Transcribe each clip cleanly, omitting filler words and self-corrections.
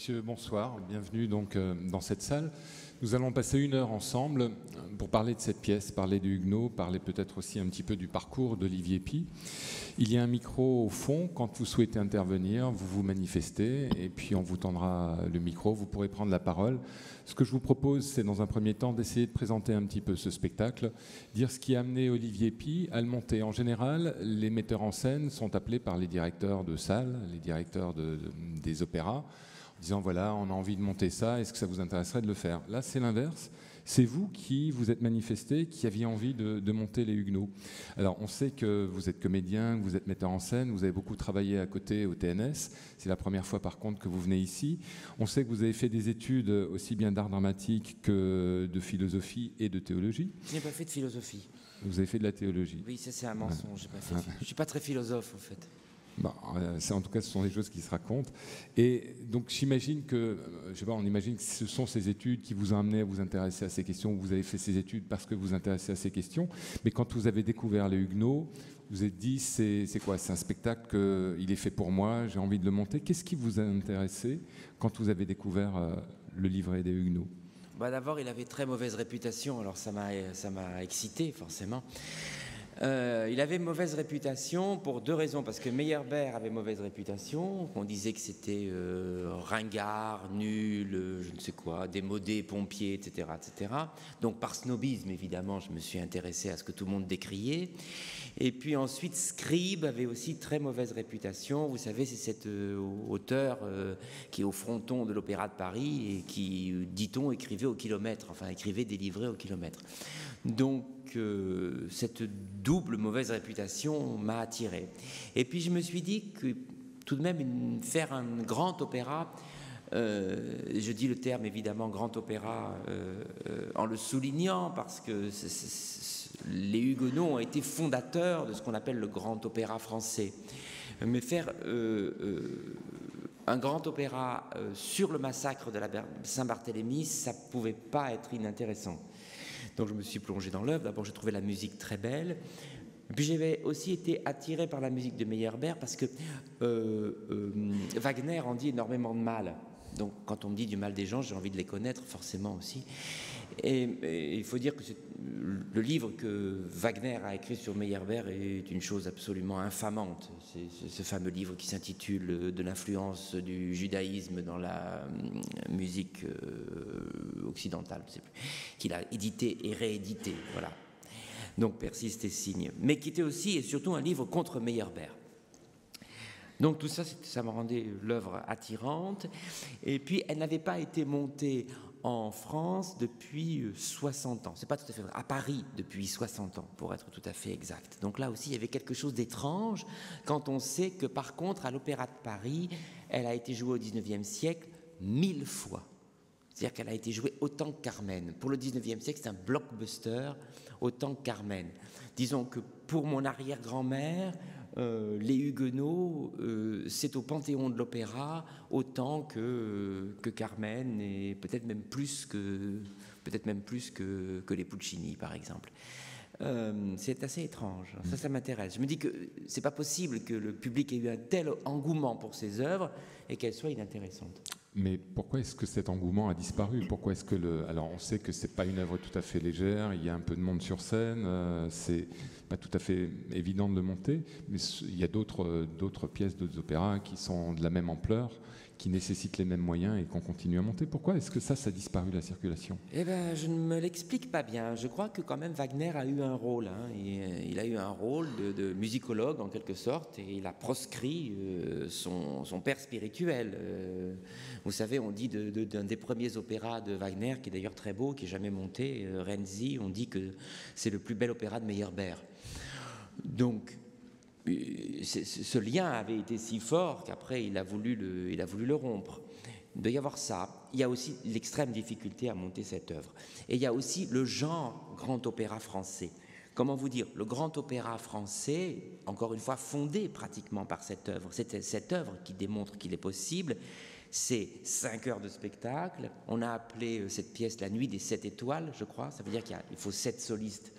Messieurs, bonsoir. Bienvenue donc dans cette salle. Nous allons passer 1 heure ensemble pour parler de cette pièce, parler du Huguenot, parler peut-être aussi un petit peu du parcours d'Olivier Py. Il y a un micro au fond. Quand vous souhaitez intervenir, vous vous manifestez et puis on vous tendra le micro. Vous pourrez prendre la parole. Ce que je vous propose, c'est dans un premier temps d'essayer de présenter un petit peu ce spectacle, dire ce qui a amené Olivier Py à le monter. En général, les metteurs en scène sont appelés par les directeurs de salles, les directeurs des opéras, en disant voilà, on a envie de monter ça, est-ce que ça vous intéresserait de le faire? Là, c'est l'inverse. C'est vous qui vous êtes manifesté, qui aviez envie de monter les Huguenots. Alors, on sait que vous êtes comédien, que vous êtes metteur en scène, vous avez beaucoup travaillé à côté au TNS. C'est la première fois, par contre, que vous venez ici. On sait que vous avez fait des études aussi bien d'art dramatique que de philosophie et de théologie. Je n'ai pas fait de philosophie. Vous avez fait de la théologie. Oui, ça c'est un mensonge. Je ne suis pas très philosophe, en fait. Bon, en tout cas, ce sont des choses qui se racontent. Et donc, j'imagine que, je sais pas, on imagine que ce sont ces études qui vous ont amené à vous intéresser à ces questions. Vous avez fait ces études parce que vous vous intéressez à ces questions. Mais quand vous avez découvert les Huguenots, vous vous êtes dit, c'est quoi? C'est un spectacle, il est fait pour moi, j'ai envie de le monter. Qu'est-ce qui vous a intéressé quand vous avez découvert le livret des Huguenots? Bah, d'abord, il avait très mauvaise réputation, alors ça m'a excité, forcément. Il avait mauvaise réputation pour 2 raisons, parce que Meyerbeer avait mauvaise réputation, on disait que c'était ringard, nul, je ne sais quoi, démodé, pompier, etc., etc. Donc par snobisme, évidemment, je me suis intéressé à ce que tout le monde décriait. Et puis ensuite, Scribe avait aussi très mauvaise réputation. Vous savez, c'est cet auteur qui est au fronton de l'Opéra de Paris et qui, dit-on, écrivait au kilomètre, enfin écrivait des livrets au kilomètre. Donc cette double mauvaise réputation m'a attiré. Et puis je me suis dit que tout de même faire un grand opéra, je dis le terme évidemment grand opéra en le soulignant parce que les Huguenots ont été fondateurs de ce qu'on appelle le grand opéra français. Mais faire un grand opéra sur le massacre de la Saint-Barthélemy, ça ne pouvait pas être inintéressant. Donc je me suis plongé dans l'œuvre. D'abord, j'ai trouvé la musique très belle. Puis j'avais aussi été attiré par la musique de Meyerbeer parce que Wagner en dit énormément de mal. Donc quand on me dit du mal des gens, j'ai envie de les connaître forcément aussi. Et il faut dire que le livre que Wagner a écrit sur Meyerbeer est une chose absolument infamante. C'est ce fameux livre qui s'intitule « De l'influence du judaïsme dans la musique occidentale », je sais plus, qu'il a édité et réédité, voilà. Donc persiste et signe. Mais qui était aussi et surtout un livre contre Meyerbeer. Donc tout ça, ça m'a rendu l'œuvre attirante. Et puis, elle n'avait pas été montée en France depuis 60 ans. C'est pas tout à fait vrai. À Paris depuis 60 ans, pour être tout à fait exact. Donc là aussi, il y avait quelque chose d'étrange quand on sait que, par contre, à l'Opéra de Paris, elle a été jouée au XIXe siècle 1000 fois. C'est-à-dire qu'elle a été jouée autant que Carmen. Pour le XIXe siècle, c'est un blockbuster autant que Carmen. Disons que pour mon arrière-grand-mère, les Huguenots, c'est au Panthéon de l'Opéra autant que Carmen et peut-être même plus que les Puccini, par exemple. C'est assez étrange. Ça m'intéresse. Je me dis que c'est pas possible que le public ait eu un tel engouement pour ces œuvres et qu'elles soient inintéressantes. Mais pourquoi est-ce que cet engouement a disparu? Pourquoi est-ce que alors on sait que c'est pas une œuvre tout à fait légère, il y a un peu de monde sur scène, c'est pas tout à fait évident de le monter, mais il y a d'autres pièces, d'autres opéras qui sont de la même ampleur, qui nécessitent les mêmes moyens et qu'on continue à monter. Pourquoi est-ce que ça a disparu de la circulation? Eh bien, je ne me l'explique pas bien. Je crois que quand même Wagner a eu un rôle. Il a eu un rôle de musicologue en quelque sorte et il a proscrit son père spirituel. Vous savez, on dit d'un des premiers opéras de Wagner, qui est d'ailleurs très beau, qui est jamais monté, Renzi, on dit que c'est le plus bel opéra de Meyerbeer. Donc, ce lien avait été si fort qu'après il a voulu le rompre. Il doit y avoir ça. Il y a aussi l'extrême difficulté à monter cette œuvre. Et il y a aussi le genre grand opéra français. Comment vous dire? Le grand opéra français, encore une fois, fondé pratiquement par cette œuvre. C'est cette œuvre qui démontre qu'il est possible. C'est 5 heures de spectacle. On a appelé cette pièce La Nuit des 7 étoiles, je crois. Ça veut dire qu'il faut 7 solistes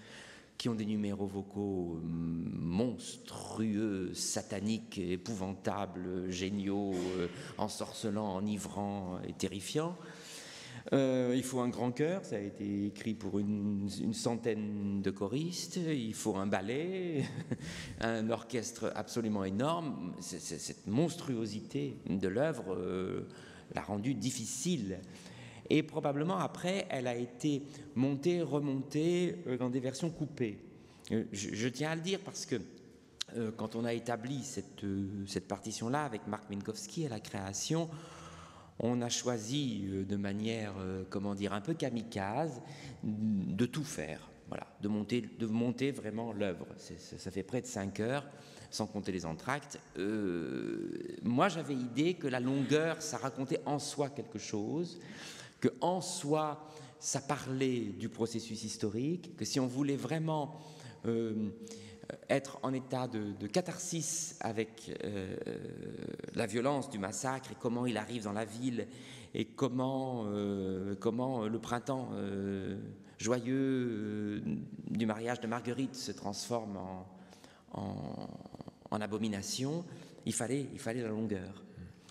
qui ont des numéros vocaux monstrueux, sataniques, épouvantables, géniaux, ensorcelants, enivrants et terrifiants. Il faut un grand chœur, ça a été écrit pour une centaine de choristes. Il faut un ballet, un orchestre absolument énorme. Cette monstruosité de l'œuvre l'a rendue difficile. Et probablement après, elle a été montée, remontée dans des versions coupées. Je tiens à le dire parce que quand on a établi cette partition-là avec Marc Minkowski à la création, on a choisi de manière, comment dire, un peu kamikaze, de tout faire, voilà, de monter vraiment l'œuvre. Ça fait près de 5 heures, sans compter les entr'actes. Moi, j'avais idée que la longueur, ça racontait en soi quelque chose, que en soi, ça parlait du processus historique, que si on voulait vraiment être en état de catharsis avec la violence du massacre et comment il arrive dans la ville et comment le printemps joyeux du mariage de Marguerite se transforme en abomination, il fallait la longueur.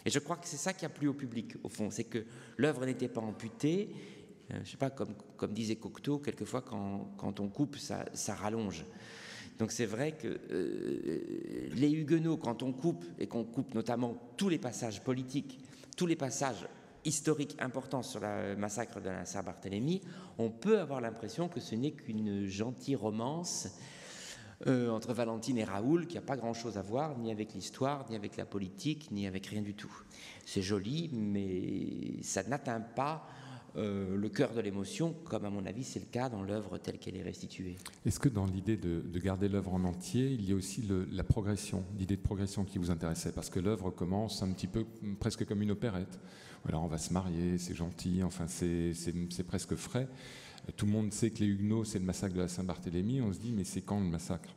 Et je crois que c'est ça qui a plu au public, au fond, c'est que l'œuvre n'était pas amputée. Je ne sais pas, comme disait Cocteau, quelquefois quand on coupe, ça rallonge. Donc c'est vrai que les Huguenots, quand on coupe, et qu'on coupe notamment tous les passages politiques, tous les passages historiques importants sur le massacre de la Saint-Barthélemy, on peut avoir l'impression que ce n'est qu'une gentille romance entre Valentine et Raoul, qui n'a pas grand-chose à voir, ni avec l'histoire, ni avec la politique, ni avec rien du tout. C'est joli, mais ça n'atteint pas le cœur de l'émotion, comme à mon avis c'est le cas dans l'œuvre telle qu'elle est restituée. Est-ce que dans l'idée de garder l'œuvre en entier, il y a aussi la progression, l'idée de progression qui vous intéressait? Parce que l'œuvre commence un petit peu presque comme une opérette. Alors on va se marier, c'est gentil, enfin c'est presque frais. Tout le monde sait que les Huguenots, c'est le massacre de la Saint-Barthélemy. On se dit, mais c'est quand le massacre?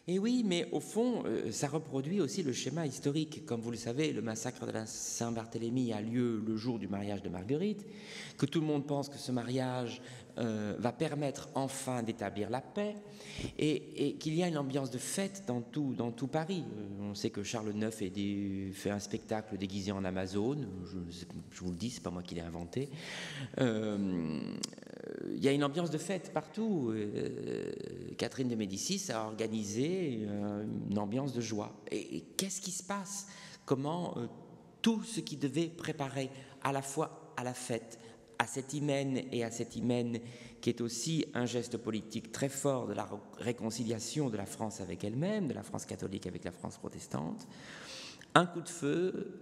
Et oui, mais au fond, ça reproduit aussi le schéma historique. Comme vous le savez, le massacre de la Saint-Barthélemy a lieu le jour du mariage de Marguerite, que tout le monde pense que ce mariage va permettre enfin d'établir la paix, et qu'il y a une ambiance de fête dans tout Paris. On sait que Charles IX fait un spectacle déguisé en Amazone, je vous le dis, c'est pas moi qui l'ai inventé. Il y a une ambiance de fête partout. Catherine de Médicis a organisé une ambiance de joie. Et qu'est-ce qui se passe? Comment tout ce qui devait préparer à la fois à la fête, à cet hymen et à cet hymen qui est aussi un geste politique très fort de la réconciliation de la France avec elle-même, de la France catholique avec la France protestante, un coup de feu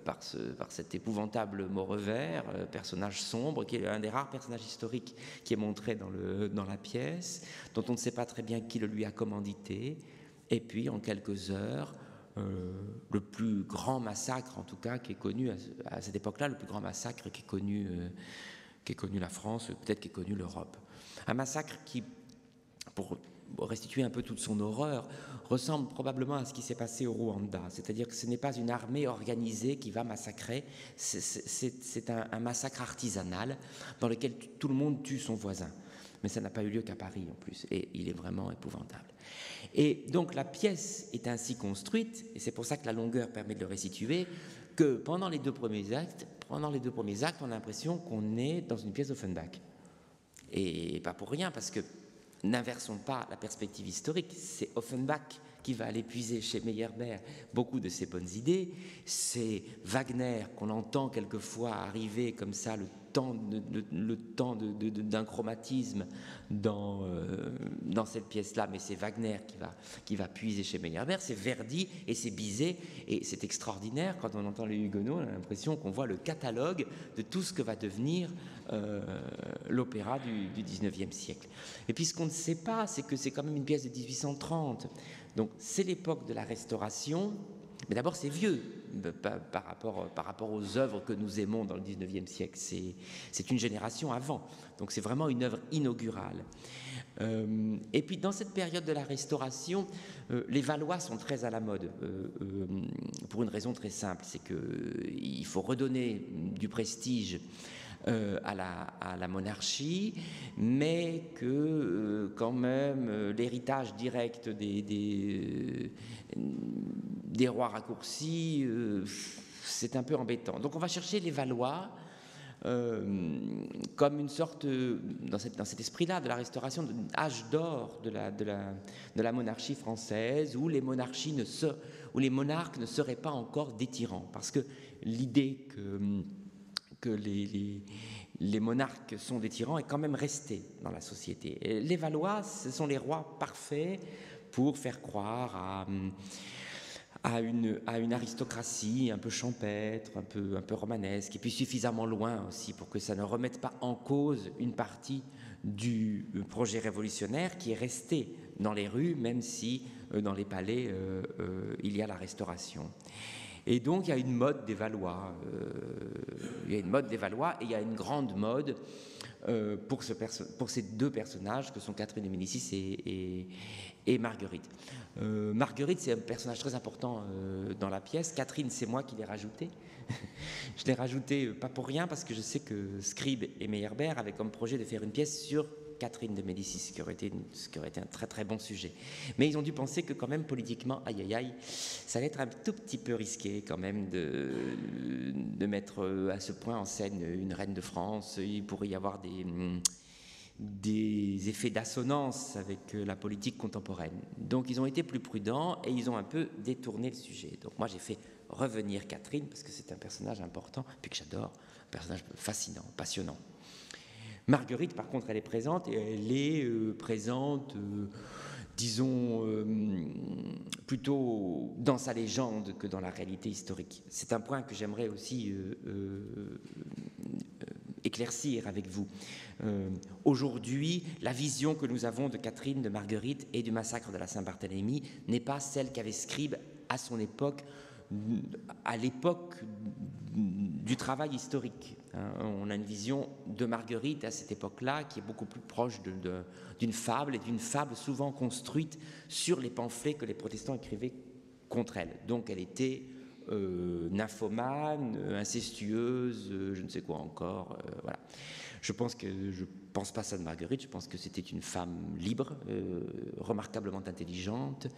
par cet épouvantable Maurevert, personnage sombre, qui est un des rares personnages historiques qui est montré dans la pièce, dont on ne sait pas très bien qui le lui a commandité, et puis en quelques heures, le plus grand massacre, en tout cas, qui est connu à cette époque-là, le plus grand massacre qui est connu la France, peut-être qui est connu l'Europe. Un massacre qui, pour restituer un peu toute son horreur, ressemble probablement à ce qui s'est passé au Rwanda. C'est-à-dire que ce n'est pas une armée organisée qui va massacrer, c'est un massacre artisanal dans lequel tout le monde tue son voisin. Mais ça n'a pas eu lieu qu'à Paris en plus, et il est vraiment épouvantable. Et donc la pièce est ainsi construite, et c'est pour ça que la longueur permet de le restituer, que pendant les deux premiers actes, on a l'impression qu'on est dans une pièce d'Offenbach. Et pas pour rien, parce que n'inversons pas la perspective historique, c'est Offenbach qui va aller puiser chez Meyerbeer beaucoup de ses bonnes idées, c'est Wagner qu'on entend quelquefois arriver comme ça, le temps d'un chromatisme dans cette pièce-là, mais c'est Wagner qui va puiser chez Meyerbeer, c'est Verdi et c'est Bizet, et c'est extraordinaire quand on entend les Huguenots, on a l'impression qu'on voit le catalogue de tout ce que va devenir l'opéra du 19e siècle. Et puis ce qu'on ne sait pas, c'est que c'est quand même une pièce de 1830, donc c'est l'époque de la Restauration, mais d'abord c'est vieux par rapport aux œuvres que nous aimons dans le 19e siècle, c'est une génération avant, donc c'est vraiment une œuvre inaugurale. Et puis dans cette période de la Restauration, les Valois sont très à la mode, pour une raison très simple, c'est qu'il faut redonner du prestige à la monarchie, mais que quand même l'héritage direct des rois raccourcis, c'est un peu embêtant. Donc on va chercher les Valois comme une sorte, dans cet esprit-là, de la restauration, d'un âge d'or de la monarchie française, où les monarques ne seraient pas encore des tyrans. Parce que l'idée que les monarques sont des tyrans est quand même restée dans la société. Et les Valois, ce sont les rois parfaits pour faire croire à une aristocratie un peu champêtre, un peu romanesque, et puis suffisamment loin aussi pour que ça ne remette pas en cause une partie du projet révolutionnaire qui est resté dans les rues, même si dans les palais il y a la restauration. Et donc il y a une mode des Valois, et il y a une grande mode pour ces deux personnages que sont Catherine de Médicis et Marguerite. Marguerite, c'est un personnage très important dans la pièce. Catherine, c'est moi qui l'ai rajouté. Je l'ai rajouté pas pour rien, parce que je sais que Scribe et Meyerbeer avaient comme projet de faire une pièce sur Catherine de Médicis, ce qui aurait été un très très bon sujet. Mais ils ont dû penser que quand même politiquement, ça allait être un tout petit peu risqué quand même de mettre à ce point en scène une reine de France. Il pourrait y avoir des effets d'assonance avec la politique contemporaine. Donc ils ont été plus prudents et ils ont un peu détourné le sujet. Donc moi j'ai fait revenir Catherine parce que c'est un personnage important, puis que j'adore, un personnage fascinant, passionnant. Marguerite, par contre, elle est présente, et elle est présente, disons, plutôt dans sa légende que dans la réalité historique. C'est un point que j'aimerais aussi éclaircir avec vous. Aujourd'hui, la vision que nous avons de Catherine, de Marguerite et du massacre de la Saint-Barthélemy n'est pas celle qu'avait Scribe à son époque, à l'époque du travail historique. On a une vision de Marguerite à cette époque-là qui est beaucoup plus proche d'une fable, et d'une fable souvent construite sur les pamphlets que les protestants écrivaient contre elle. Donc elle était nymphomane, incestueuse, je ne sais quoi encore. Voilà. Je pense pas ça de Marguerite, je pense que c'était une femme libre, remarquablement intelligente,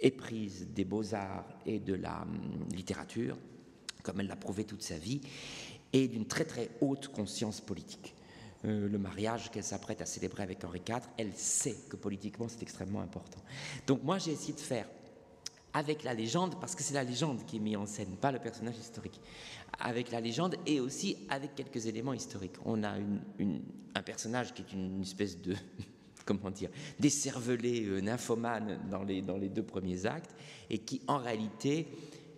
éprise des beaux-arts et de la littérature, comme elle l'a prouvé toute sa vie, et d'une très très haute conscience politique. Le mariage qu'elle s'apprête à célébrer avec Henri IV, elle sait que politiquement c'est extrêmement important. Donc moi j'ai essayé de faire avec la légende, parce que c'est la légende qui est mise en scène, pas le personnage historique, avec la légende et aussi avec quelques éléments historiques. On a un personnage qui est une espèce de comment dire, décervelé nymphomane dans les deux premiers actes, et qui en réalité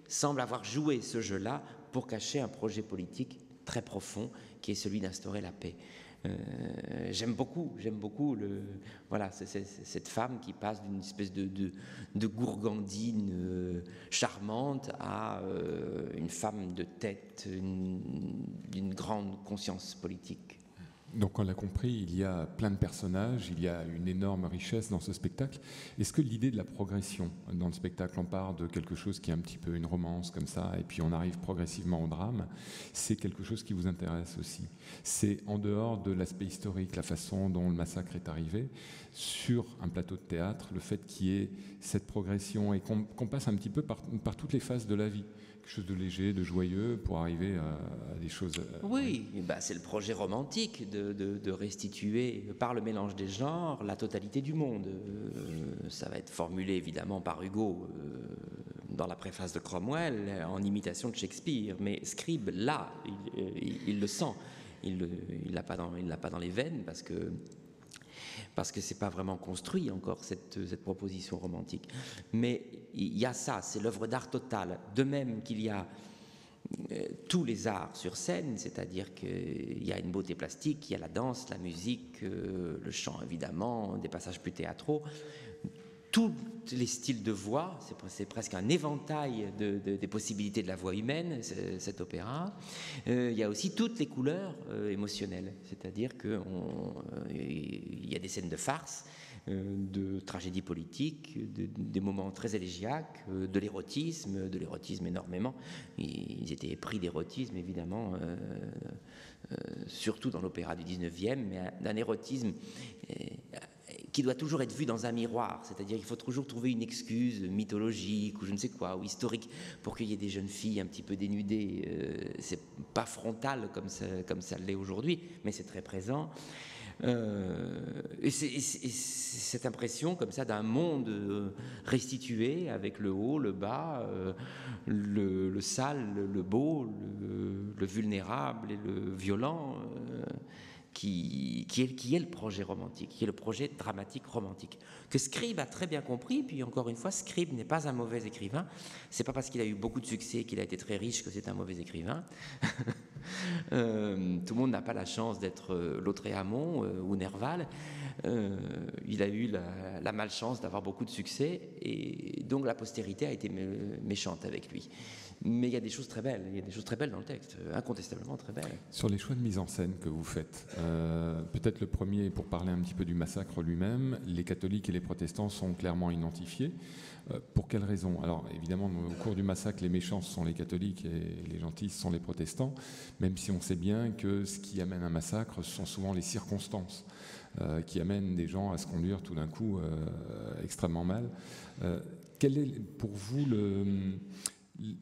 semble avoir joué ce jeu-là pour cacher un projet politique très profond qui est celui d'instaurer la paix. J'aime beaucoup cette femme qui passe d'une espèce de gourgandine charmante à une femme de tête, d'une grande conscience politique. Donc on l'a compris, il y a plein de personnages, il y a une énorme richesse dans ce spectacle. Est-ce que l'idée de la progression dans le spectacle, on part de quelque chose qui est un petit peu une romance comme ça, et puis on arrive progressivement au drame, c'est quelque chose qui vous intéresse aussi? C'est en dehors de l'aspect historique, la façon dont le massacre est arrivé, sur un plateau de théâtre, le fait qu'il y ait cette progression et qu'on passe un petit peu par toutes les phases de la vie. Quelque chose de léger, de joyeux, pour arriver à des choses... Oui, c'est le projet romantique de restituer, par le mélange des genres, la totalité du monde. Ça va être formulé évidemment par Hugo dans la préface de Cromwell, en imitation de Shakespeare. Mais Scribe, là, il le sent. Il l'a pas dans les veines, parce que c'est pas vraiment construit encore cette proposition romantique. Mais il y a ça, c'est l'œuvre d'art totale. De même qu'il y a tous les arts sur scène, c'est-à-dire qu'il y a une beauté plastique, il y a la danse, la musique, le chant évidemment, des passages plus théâtraux, tous les styles de voix, c'est presque un éventail des possibilités de la voix humaine, cet opéra. Il y a aussi toutes les couleurs émotionnelles, c'est-à-dire qu'il y a des scènes de farce, de tragédie politique, des moments très élégiaques, de l'érotisme énormément. Ils étaient épris d'érotisme, évidemment, surtout dans l'opéra du 19e, mais d'un érotisme qui doit toujours être vu dans un miroir, c'est-à-dire qu'il faut toujours trouver une excuse mythologique ou je ne sais quoi, ou historique, pour qu'il y ait des jeunes filles un petit peu dénudées. C'est pas frontal comme ça l'est aujourd'hui, mais c'est très présent. Et cette impression comme ça d'un monde restitué avec le haut, le bas, le sale, le beau, le vulnérable et le violent, qui est le projet romantique, qui est le projet dramatique romantique, que Scribe a très bien compris. Puis encore une fois, Scribe n'est pas un mauvais écrivain. C'est pas parce qu'il a eu beaucoup de succès, qu'il a été très riche, que c'est un mauvais écrivain. Tout le monde n'a pas la chance d'être Lautréamont ou Nerval. Il a eu la malchance d'avoir beaucoup de succès, et donc la postérité a été méchante avec lui. Mais il y a des choses très belles, dans le texte, incontestablement très belles. Sur les choix de mise en scène que vous faites, peut-être le premier, pour parler un petit peu du massacre lui-même, les catholiques et les protestants sont clairement identifiés. Pour quelles raisons? Alors évidemment, au cours du massacre, les méchants sont les catholiques et les gentils sont les protestants, même si on sait bien que ce qui amène un massacre, ce sont souvent les circonstances qui amènent des gens à se conduire tout d'un coup extrêmement mal. Quel est pour vous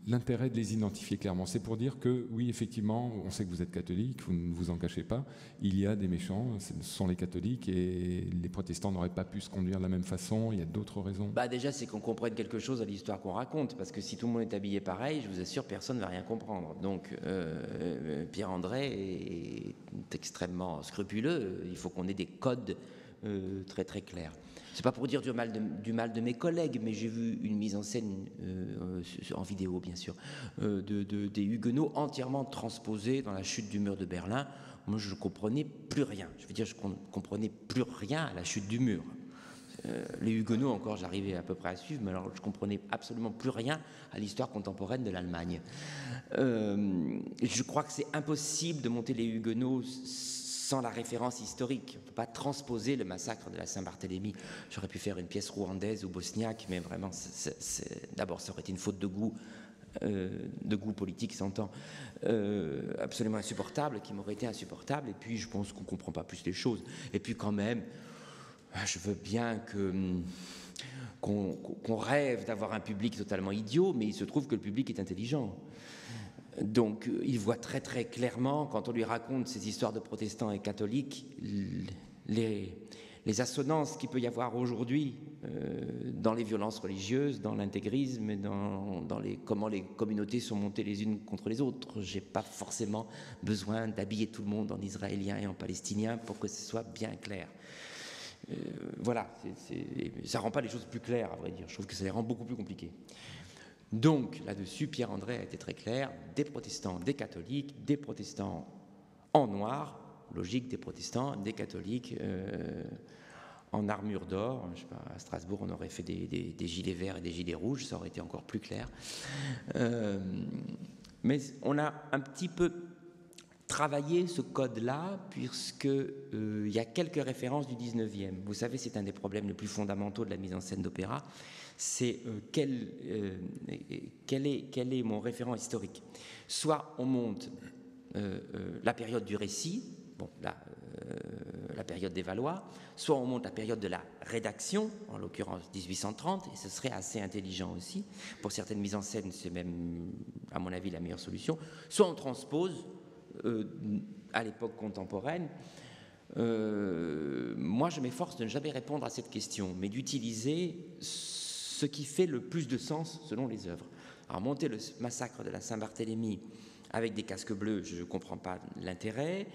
l'intérêt de les identifier clairement? C'est pour dire que, oui, effectivement, on sait que vous êtes catholique, vous ne vous en cachez pas, il y a des méchants, ce sont les catholiques, et les protestants n'auraient pas pu se conduire de la même façon, il y a d'autres raisons. Déjà, c'est qu'on comprenne quelque chose à l'histoire qu'on raconte, parce que si tout le monde est habillé pareil, je vous assure, personne ne va rien comprendre. Donc, Pierre-André est extrêmement scrupuleux, il faut qu'on ait des codes très très clairs. C'est pas pour dire du mal de mes collègues, mais j'ai vu une mise en scène en vidéo, bien sûr, des Huguenots entièrement transposés dans la chute du mur de Berlin. Moi, je ne comprenais plus rien. Je veux dire, je ne comprenais plus rien à la chute du mur. Les Huguenots, encore, j'arrivais à peu près à suivre, mais alors je ne comprenais absolument plus rien à l'histoire contemporaine de l'Allemagne. Je crois que c'est impossible de monter les Huguenots sans la référence historique. On ne peut pas transposer le massacre de la Saint-Barthélemy. J'aurais pu faire une pièce rwandaise ou bosniaque, mais vraiment, d'abord, ça aurait été une faute de goût politique, s'entend, absolument insupportable, qui m'aurait été insupportable. Et puis, je pense qu'on ne comprend pas plus les choses. Et puis, quand même, je veux bien qu'on rêve d'avoir un public totalement idiot, mais il se trouve que le public est intelligent. Donc, il voit très très clairement, quand on lui raconte ces histoires de protestants et catholiques, les assonances qu'il peut y avoir aujourd'hui dans les violences religieuses, dans l'intégrisme, et comment les communautés sont montées les unes contre les autres. Je n'ai pas forcément besoin d'habiller tout le monde en israélien et en palestinien pour que ce soit bien clair. Voilà, ça ne rend pas les choses plus claires, à vrai dire. Je trouve que ça les rend beaucoup plus compliquées. Donc, là-dessus, Pierre-André a été très clair, des protestants, des catholiques, des protestants en noir, logique des protestants, des catholiques en armure d'or. Je sais pas, à Strasbourg, on aurait fait des gilets verts et des gilets rouges, ça aurait été encore plus clair. Mais on a un petit peu travaillé ce code-là, puisqu'il y a quelques références du 19e. Vous savez, c'est un des problèmes les plus fondamentaux de la mise en scène d'opéra. C'est quel est mon référent historique. Soit on monte la période du récit, la période des Valois, soit on monte la période de la rédaction, en l'occurrence 1830, et ce serait assez intelligent aussi. Pour certaines mises en scène, c'est même, à mon avis, la meilleure solution. Soit on transpose à l'époque contemporaine. Moi, je m'efforce de ne jamais répondre à cette question, mais d'utiliser ce qui fait le plus de sens selon les œuvres. Alors, monter le massacre de la Saint-Barthélemy avec des casques bleus, je ne comprends pas l'intérêt,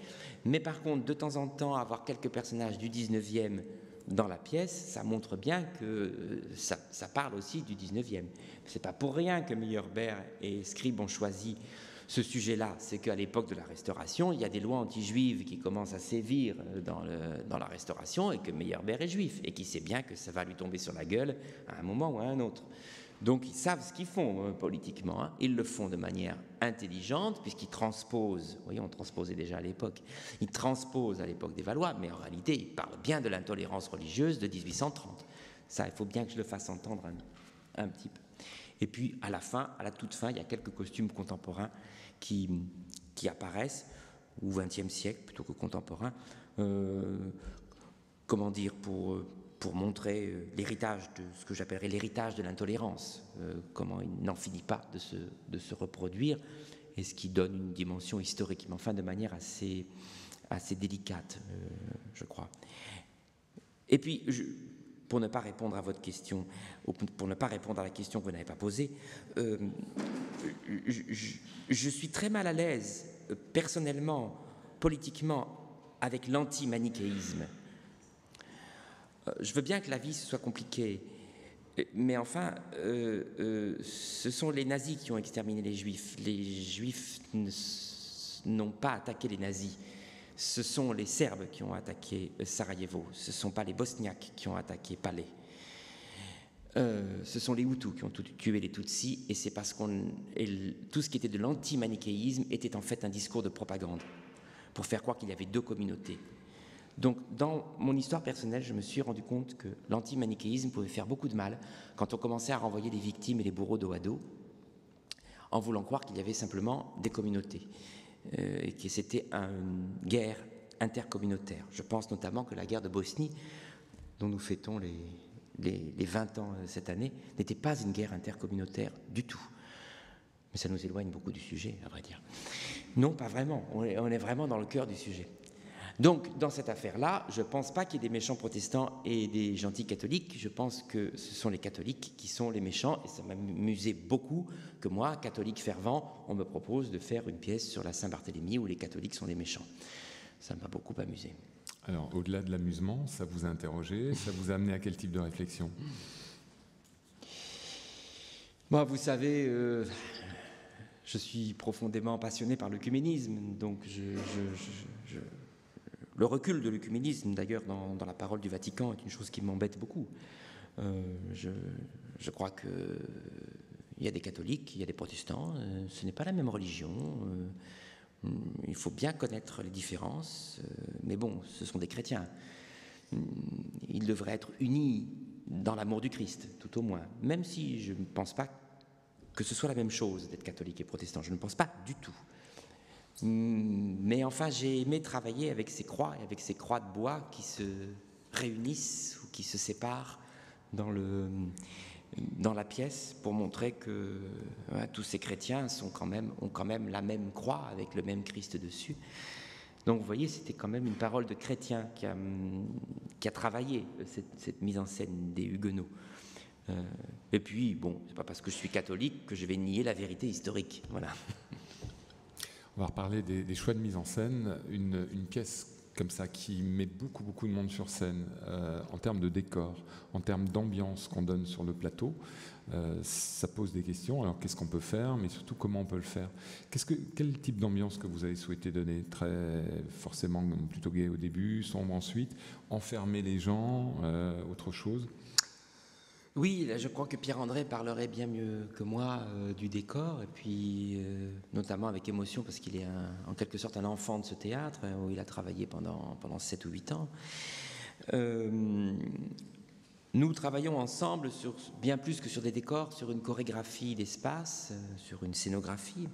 mais par contre, de temps en temps, avoir quelques personnages du 19e dans la pièce, ça montre bien que ça parle aussi du 19e. C'est pas pour rien que Meyerbeer et Scribe ont choisi ce sujet-là. C'est qu'à l'époque de la Restauration, il y a des lois anti-juives qui commencent à sévir dans la Restauration, et que Meyerbeer est juif, et qui sait bien que ça va lui tomber sur la gueule à un moment ou à un autre. Donc ils savent ce qu'ils font politiquement, hein. Ils le font de manière intelligente puisqu'ils transposent, vous voyez, on transposait déjà à l'époque, ils transposent à l'époque des Valois, mais en réalité ils parlent bien de l'intolérance religieuse de 1830. Ça, il faut bien que je le fasse entendre un petit peu. Et puis à la toute fin, il y a quelques costumes contemporains qui apparaissent, au XXe siècle plutôt que contemporains, comment dire, pour montrer l'héritage de ce que j'appellerais l'héritage de l'intolérance, comment il n'en finit pas de se reproduire, et ce qui donne une dimension historique, mais enfin de manière assez délicate, je crois. Et puis, pour ne pas répondre à votre question, ou pour ne pas répondre à la question que vous n'avez pas posée, je suis très mal à l'aise, personnellement, politiquement, avec l'anti-manichéisme. Je veux bien que la vie soit compliquée, mais enfin, ce sont les nazis qui ont exterminé les Juifs. Les Juifs n'ont pas attaqué les nazis. Ce sont les Serbes qui ont attaqué Sarajevo. Ce ne sont pas les Bosniaques qui ont attaqué Palais. Ce sont les Hutus qui ont tué les Tutsis, et c'est parce tout ce qui était de l'anti-manichéisme était en fait un discours de propagande, pour faire croire qu'il y avait deux communautés. Donc, dans mon histoire personnelle, je me suis rendu compte que l'anti-manichéisme pouvait faire beaucoup de mal quand on commençait à renvoyer les victimes et les bourreaux dos à dos, en voulant croire qu'il y avait simplement des communautés, et que c'était une guerre intercommunautaire. Je pense notamment que la guerre de Bosnie, dont nous fêtons les 20 ans cette année, n'était pas une guerre intercommunautaire du tout. Mais ça nous éloigne beaucoup du sujet, à vrai dire. Non, pas vraiment. On est vraiment dans le cœur du sujet. Donc, dans cette affaire-là, je ne pense pas qu'il y ait des méchants protestants et des gentils catholiques. Je pense que ce sont les catholiques qui sont les méchants. Et ça m'amusait beaucoup que moi, catholique fervent, on me propose de faire une pièce sur la Saint-Barthélemy où les catholiques sont les méchants. Ça m'a beaucoup amusé. Alors, au-delà de l'amusement, ça vous a interrogé, ça vous a amené à quel type de réflexion ? Moi, vous savez, je suis profondément passionné par l'œcuménisme, donc le recul de l'œcuménisme, d'ailleurs, dans la parole du Vatican, est une chose qui m'embête beaucoup. Je crois qu'il y a des catholiques, il y a des protestants, ce n'est pas la même religion. Il faut bien connaître les différences, mais bon, ce sont des chrétiens. Ils devraient être unis dans l'amour du Christ, tout au moins, même si je ne pense pas que ce soit la même chose d'être catholique et protestant, je ne pense pas du tout. Mais enfin, j'ai aimé travailler avec ces croix et avec ces croix de bois qui se réunissent ou qui se séparent dans la pièce pour montrer que tous ces chrétiens ont quand même la même croix avec le même Christ dessus. Donc vous voyez, c'était quand même une parole de chrétien qui a travaillé cette mise en scène des Huguenots. Et puis, bon, c'est pas parce que je suis catholique que je vais nier la vérité historique. Voilà. On va reparler des choix de mise en scène. Une pièce comme ça qui met beaucoup de monde sur scène en termes de décor, en termes d'ambiance qu'on donne sur le plateau, ça pose des questions. Alors qu'est-ce qu'on peut faire, mais surtout comment on peut le faire ? Quel type d'ambiance que vous avez souhaité donner ? Très forcément plutôt gai au début, sombre ensuite, enfermer les gens, autre chose ? Oui, là, je crois que Pierre-André parlerait bien mieux que moi du décor, et puis notamment avec émotion, parce qu'il est en quelque sorte un enfant de ce théâtre, où il a travaillé pendant 7 ou 8 ans. Nous travaillons ensemble sur bien plus que sur des décors, sur une chorégraphie d'espace, sur une scénographie.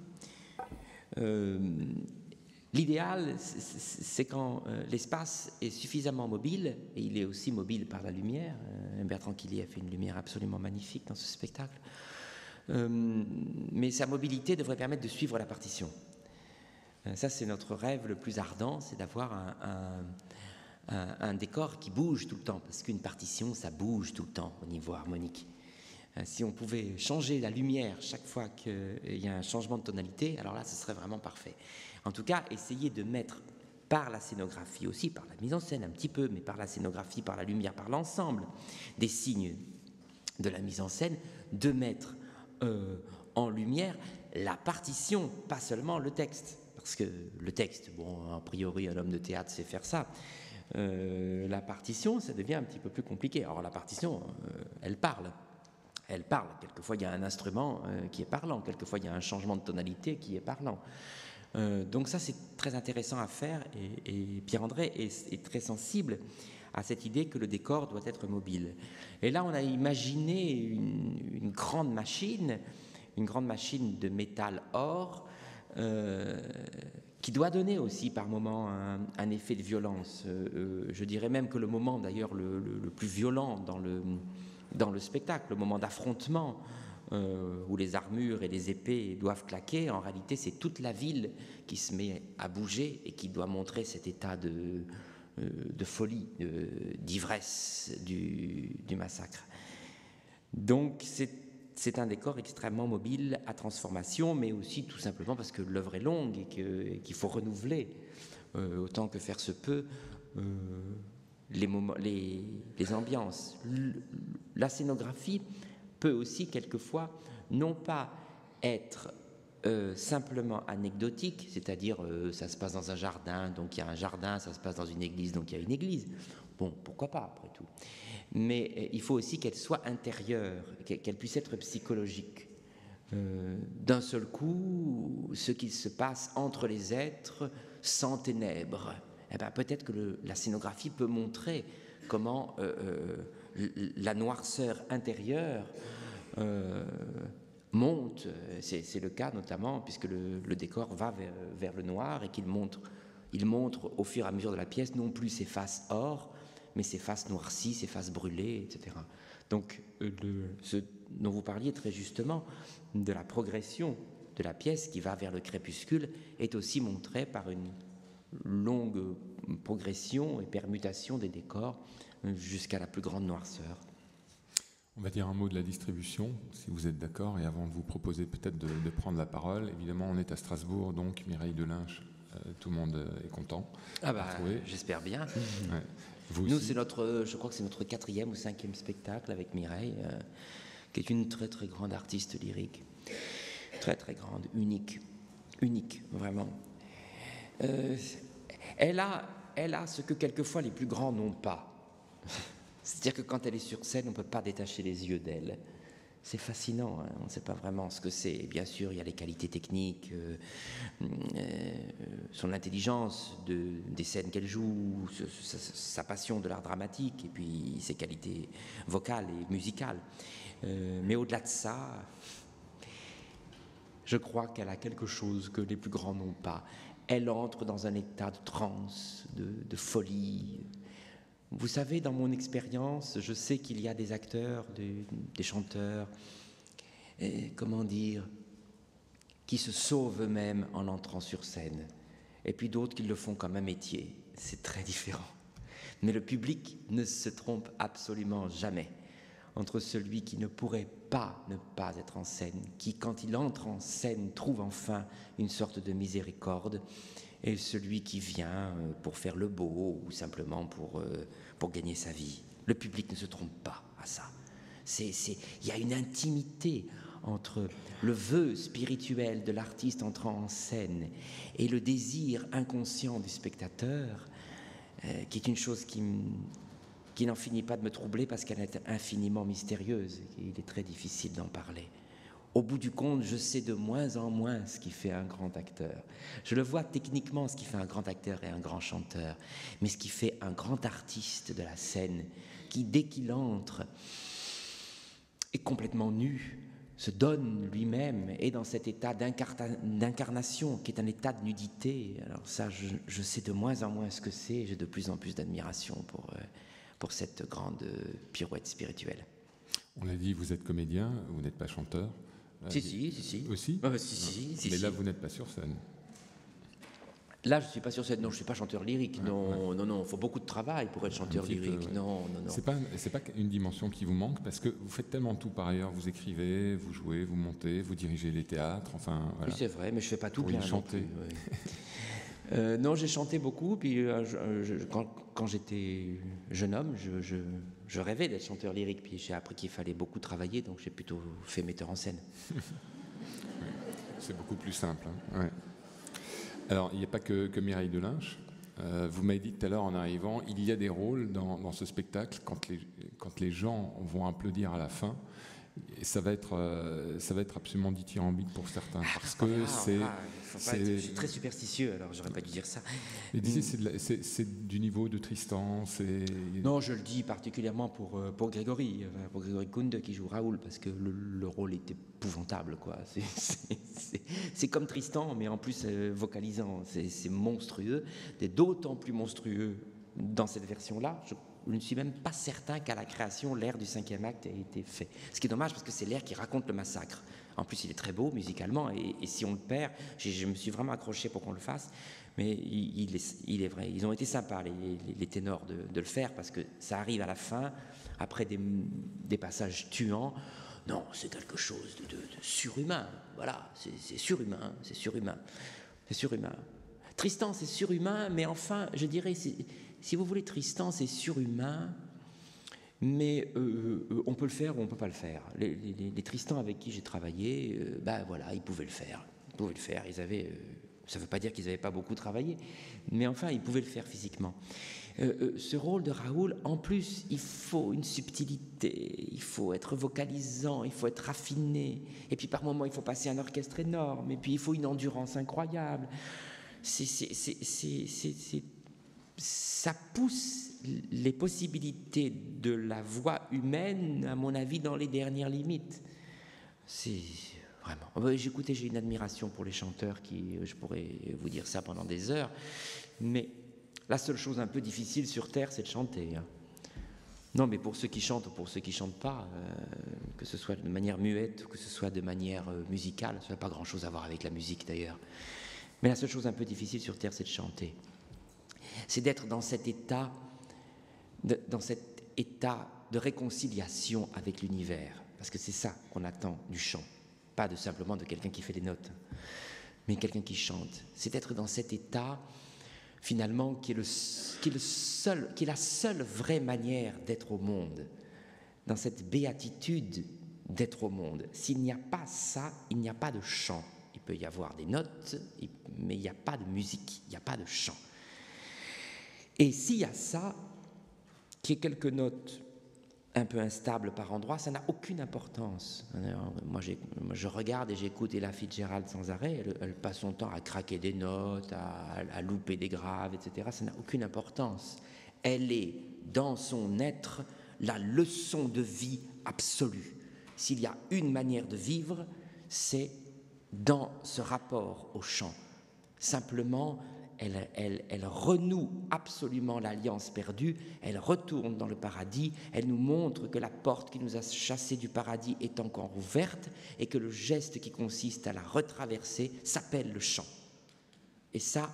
L'idéal, c'est quand l'espace est suffisamment mobile, et il est aussi mobile par la lumière. Bertrand Quillier a fait une lumière absolument magnifique dans ce spectacle. Mais sa mobilité devrait permettre de suivre la partition. Ça, c'est notre rêve le plus ardent, c'est d'avoir un décor qui bouge tout le temps, parce qu'une partition, ça bouge tout le temps au niveau harmonique. Si on pouvait changer la lumière chaque fois qu'il y a un changement de tonalité, alors là, ce serait vraiment parfait. En tout cas, essayer de mettre par la scénographie aussi, par la mise en scène un petit peu, mais par la scénographie, par la lumière, par l'ensemble des signes de la mise en scène, de mettre en lumière la partition, pas seulement le texte. Parce que le texte, bon, a priori, un homme de théâtre sait faire ça. La partition, ça devient un petit peu plus compliqué. Alors la partition, elle parle. elle parle. Quelquefois, il y a un instrument qui est parlant. Quelquefois, il y a un changement de tonalité qui est parlant. Donc ça, c'est très intéressant à faire. Et Pierre-André est très sensible à cette idée que le décor doit être mobile. Et là, on a imaginé une grande machine de métal or, qui doit donner aussi par moments un effet de violence. Je dirais même que le moment d'ailleurs le plus violent dans le spectacle, le moment d'affrontement où les armures et les épées doivent claquer, en réalité c'est toute la ville qui se met à bouger et qui doit montrer cet état de folie, d'ivresse du massacre. Donc c'est un décor extrêmement mobile, à transformation, mais aussi tout simplement parce que l'œuvre est longue et qu'il faut renouveler autant que faire se peut les ambiances. La scénographie peut aussi quelquefois non pas être simplement anecdotique, c'est-à-dire ça se passe dans un jardin, donc il y a un jardin, ça se passe dans une église, donc il y a une église. Bon, pourquoi pas après tout. Mais il faut aussi qu'elle soit intérieure, qu'elle puisse être psychologique. D'un seul coup, ce qui se passe entre les êtres sans ténèbres. Eh ben, peut-être que la scénographie peut montrer comment la noirceur intérieure monte. C'est le cas notamment puisque le décor va vers le noir et il montre au fur et à mesure de la pièce non plus ses faces or, mais ses faces noircies, ses faces brûlées, etc. Donc ce dont vous parliez très justement de la progression de la pièce qui va vers le crépuscule est aussi montré par une longue progression et permutation des décors jusqu'à la plus grande noirceur. On va dire un mot de la distribution, si vous êtes d'accord, et avant de vous proposer peut-être de prendre la parole. Évidemment, on est à Strasbourg, donc Mireille Delinche, tout le monde est content. Ah bah, j'espère bien. Ouais. Nous, je crois que c'est notre 4e ou 5e spectacle avec Mireille, qui est une très très grande artiste lyrique. Très très grande, unique, vraiment. Elle a ce que quelquefois les plus grands n'ont pas. C'est-à-dire que quand elle est sur scène, on ne peut pas détacher les yeux d'elle. C'est fascinant, hein, on ne sait pas vraiment ce que c'est. Bien sûr, il y a les qualités techniques, son intelligence des scènes qu'elle joue, sa passion de l'art dramatique, et puis ses qualités vocales et musicales. Mais au-delà de ça, je crois qu'elle a quelque chose que les plus grands n'ont pas. Elle entre dans un état de transe, de folie. Vous savez, dans mon expérience, je sais qu'il y a des acteurs, des chanteurs, comment dire, qui se sauvent eux-mêmes en entrant sur scène, et puis d'autres qui le font comme un métier. C'est très différent. Mais le public ne se trompe absolument jamais entre celui qui ne pourrait pas ne pas être en scène, qui, quand il entre en scène, trouve enfin une sorte de miséricorde, et celui qui vient pour faire le beau ou simplement pour gagner sa vie. Le public ne se trompe pas à ça. Il y a une intimité entre le vœu spirituel de l'artiste entrant en scène et le désir inconscient du spectateur, qui est une chose qui n'en finit pas de me troubler parce qu'elle est infiniment mystérieuse et il est très difficile d'en parler. Au bout du compte, je sais de moins en moins ce qui fait un grand acteur. Je le vois techniquement, ce qui fait un grand acteur et un grand chanteur, mais ce qui fait un grand artiste de la scène, qui dès qu'il entre est complètement nu, se donne lui-même, est dans cet état d'incarnation qui est un état de nudité. Alors ça, je sais de moins en moins ce que c'est, j'ai de plus en plus d'admiration pour cette grande pirouette spirituelle. On l'a dit, vous êtes comédien, vous n'êtes pas chanteur. Si. Aussi si, Mais là, vous n'êtes pas sur scène. Là, je ne suis pas sur scène, non, je ne suis pas chanteur lyrique, non, il faut beaucoup de travail pour être chanteur lyrique, non. C'est pas une dimension qui vous manque, parce que vous faites tellement tout par ailleurs, vous écrivez, vous jouez, vous montez, vous dirigez les théâtres, enfin voilà. Oui, c'est vrai, mais je ne fais pas tout bien. Chanter. Non, j'ai chanté beaucoup, puis quand j'étais jeune homme, je rêvais d'être chanteur lyrique, puis j'ai appris qu'il fallait beaucoup travailler, donc j'ai plutôt fait metteur en scène. C'est beaucoup plus simple. Hein. Ouais. Alors, il n'y a pas que Mireille Delinche. Vous m'avez dit tout à l'heure en arrivant, il y a des rôles dans ce spectacle, quand les gens vont applaudir à la fin, Et ça va être absolument dithyrambique pour certains, parce que je suis très superstitieux, alors j'aurais pas dû dire ça. Et c'est du niveau de Tristan. Non, je le dis particulièrement pour Grégory Kunde qui joue Raoul, parce que le rôle est épouvantable, quoi. C'est comme Tristan, mais en plus vocalisant. C'est monstrueux, c'est d'autant plus monstrueux dans cette version-là. Je ne suis même pas certain qu'à la création, l'air du 5e acte ait été fait. Ce qui est dommage, parce que c'est l'air qui raconte le massacre. En plus, il est très beau musicalement, et si on le perd, je me suis vraiment accroché pour qu'on le fasse, mais il est vrai. Ils ont été sympas, les ténors, de le faire, parce que ça arrive à la fin, après des passages tuants. Non, c'est quelque chose de surhumain. Voilà, c'est surhumain, c'est surhumain. C'est surhumain. Tristan, c'est surhumain, mais enfin, je dirais, si vous voulez, Tristan, c'est surhumain, mais on peut le faire ou on ne peut pas le faire. Les Tristans avec qui j'ai travaillé, voilà, ils pouvaient le faire. Ils avaient, ça ne veut pas dire qu'ils n'avaient pas beaucoup travaillé, mais enfin, ils pouvaient le faire physiquement. Ce rôle de Raoul, en plus, il faut une subtilité, il faut être vocalisant, il faut être raffiné, et puis par moments, il faut passer un orchestre énorme, et puis il faut une endurance incroyable. Ça pousse les possibilités de la voix humaine, à mon avis, dans les dernières limites. C'est vraiment... Écoutez, j'ai une admiration pour les chanteurs je pourrais vous dire ça pendant des heures, mais la seule chose un peu difficile sur Terre, c'est de chanter. Non, mais pour ceux qui chantent ou pour ceux qui ne chantent pas, que ce soit de manière muette ou que ce soit de manière musicale, ça n'a pas grand-chose à voir avec la musique d'ailleurs. Mais la seule chose un peu difficile sur Terre, c'est de chanter. C'est d'être dans cet état de réconciliation avec l'univers. Parce que c'est ça qu'on attend du chant. Pas simplement de quelqu'un qui fait des notes, mais quelqu'un qui chante. C'est d'être dans cet état, finalement, qui est la seule vraie manière d'être au monde. Dans cette béatitude d'être au monde. S'il n'y a pas ça, il n'y a pas de chant. Il peut y avoir des notes, mais il n'y a pas de musique, il n'y a pas de chant. Et s'il y a ça, qui est quelques notes un peu instables par endroits, ça n'a aucune importance. Alors, moi, je regarde et j'écoute Ella Fitzgerald sans arrêt, elle passe son temps à craquer des notes, à louper des graves, etc. Ça n'a aucune importance. Elle est, dans son être, la leçon de vie absolue. S'il y a une manière de vivre, c'est dans ce rapport au chant. Simplement, elle renoue absolument l'alliance perdue, elle retourne dans le paradis, elle nous montre que la porte qui nous a chassés du paradis est encore ouverte et que le geste qui consiste à la retraverser s'appelle le chant. Et ça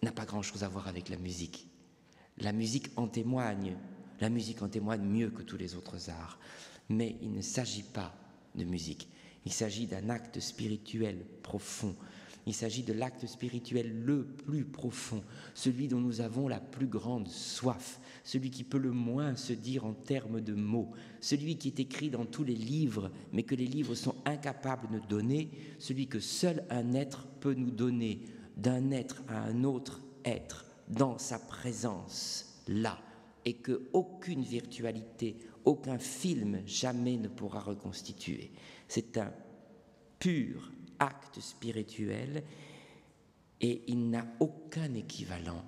n'a pas grand-chose à voir avec la musique. La musique en témoigne mieux que tous les autres arts. Mais il ne s'agit pas de musique, il s'agit d'un acte spirituel profond. Il s'agit de l'acte spirituel le plus profond, celui dont nous avons la plus grande soif, celui qui peut le moins se dire en termes de mots, celui qui est écrit dans tous les livres, mais que les livres sont incapables de donner, celui que seul un être peut nous donner, d'un être à un autre être, dans sa présence, là, et que aucune virtualité, aucun film jamais ne pourra reconstituer. C'est un pur acte spirituel et il n'a aucun équivalent.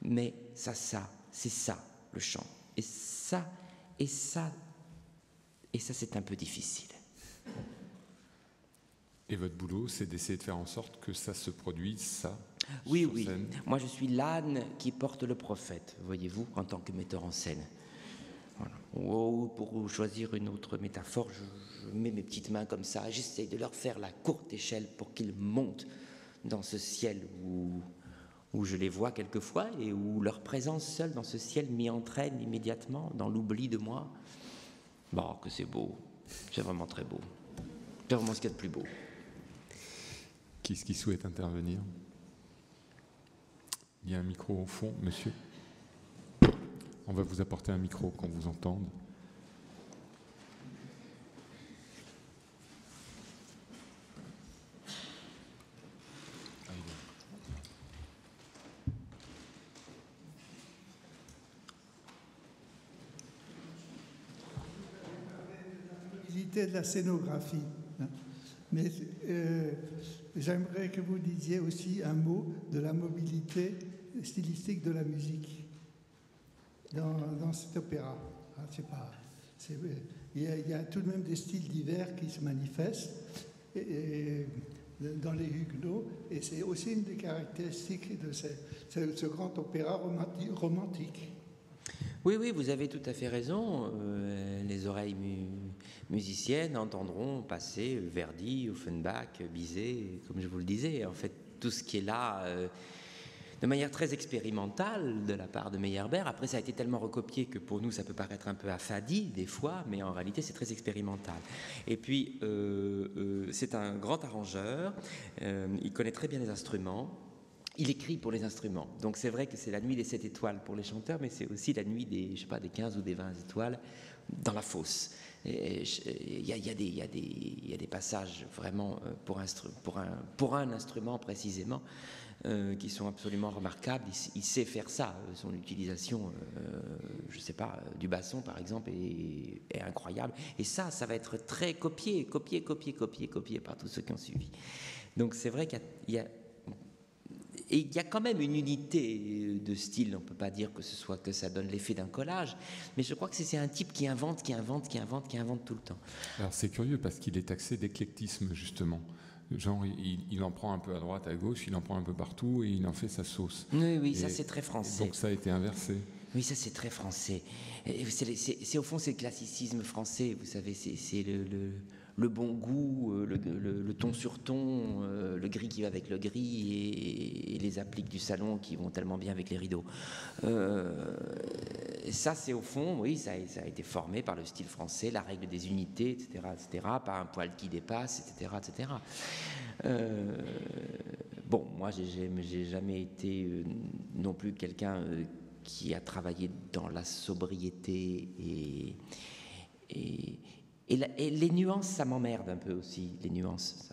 Mais c'est ça le chant. Et ça, c'est un peu difficile. Et votre boulot, c'est d'essayer de faire en sorte que ça se produise, ça. Oui. Moi, je suis l'âne qui porte le prophète, voyez-vous, en tant que metteur en scène. Voilà. Ou pour choisir une autre métaphore, je mets mes petites mains comme ça, j'essaie de leur faire la courte échelle pour qu'ils montent dans ce ciel où je les vois quelquefois et où leur présence seule dans ce ciel m'y entraîne immédiatement dans l'oubli de moi. Bon, que c'est beau, c'est vraiment très beau. C'est vraiment ce qu'il y a de plus beau. Qui est-ce qui souhaite intervenir ? Il y a un micro au fond, monsieur. On va vous apporter un micro qu'on vous entende. discuté de la scénographie. Mais j'aimerais que vous disiez aussi un mot de la mobilité stylistique de la musique dans cet opéra. Je sais pas. Il y a tout de même des styles divers qui se manifestent dans les Huguenots, et c'est aussi une des caractéristiques de ce grand opéra romantique. Oui, oui, vous avez tout à fait raison. Les oreilles musiciennes entendront passer Verdi, Offenbach, Bizet, comme je vous le disais. En fait, tout ce qui est là, de manière très expérimentale de la part de Meyerbeer. Après, ça a été tellement recopié que pour nous, ça peut paraître un peu affadi des fois, mais en réalité, c'est très expérimental. Et puis, c'est un grand arrangeur. Il connaît très bien les instruments. Il écrit pour les instruments. Donc c'est vrai que c'est la nuit des 7 étoiles pour les chanteurs, mais c'est aussi la nuit des, je sais pas, des 15 ou des 20 étoiles dans la fosse. Il y a des passages vraiment pour un instrument précisément qui sont absolument remarquables. Il sait faire ça. Son utilisation, je sais pas, du basson par exemple est incroyable. Et ça va être très copié par tous ceux qui ont suivi. Donc c'est vrai qu'il y a et il y a quand même une unité de style, on ne peut pas dire que ça donne l'effet d'un collage, mais je crois que c'est un type qui invente tout le temps. Alors c'est curieux parce qu'il est taxé d'éclectisme justement. Genre il en prend un peu à droite, à gauche, il en prend un peu partout et il en fait sa sauce. Oui, ça c'est très français. Donc ça a été inversé. Oui, ça c'est très français. Au fond c'est le classicisme français, vous savez, c'est le bon goût, le ton sur ton, le gris qui va avec le gris et les appliques du salon qui vont tellement bien avec les rideaux. Ça, c'est au fond, oui, ça a été formé par le style français, la règle des unités, etc., pas un poil qui dépasse, etc. Bon, moi, j'ai jamais été non plus quelqu'un qui a travaillé dans la sobriété et les nuances, ça m'emmerde un peu aussi, les nuances.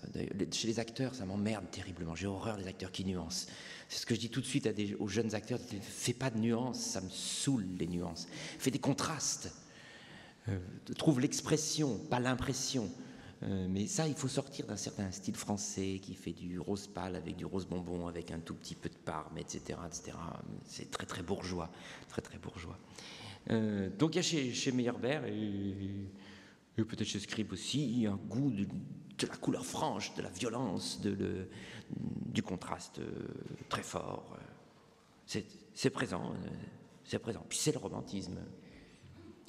Chez les acteurs, ça m'emmerde terriblement. J'ai horreur des acteurs qui nuancent. C'est ce que je dis tout de suite aux jeunes acteurs. Fais pas de nuances, ça me saoule les nuances. Fais des contrastes. Trouve l'expression, pas l'impression. Mais ça, il faut sortir d'un certain style français qui fait du rose pâle avec du rose bonbon, avec un tout petit peu de parme, etc. C'est très, très bourgeois. Très, très bourgeois. Donc il y a chez Meyerbeer et peut-être chez Scribe aussi, un goût de la couleur franche, de la violence, du contraste très fort. C'est présent, Puis c'est le romantisme.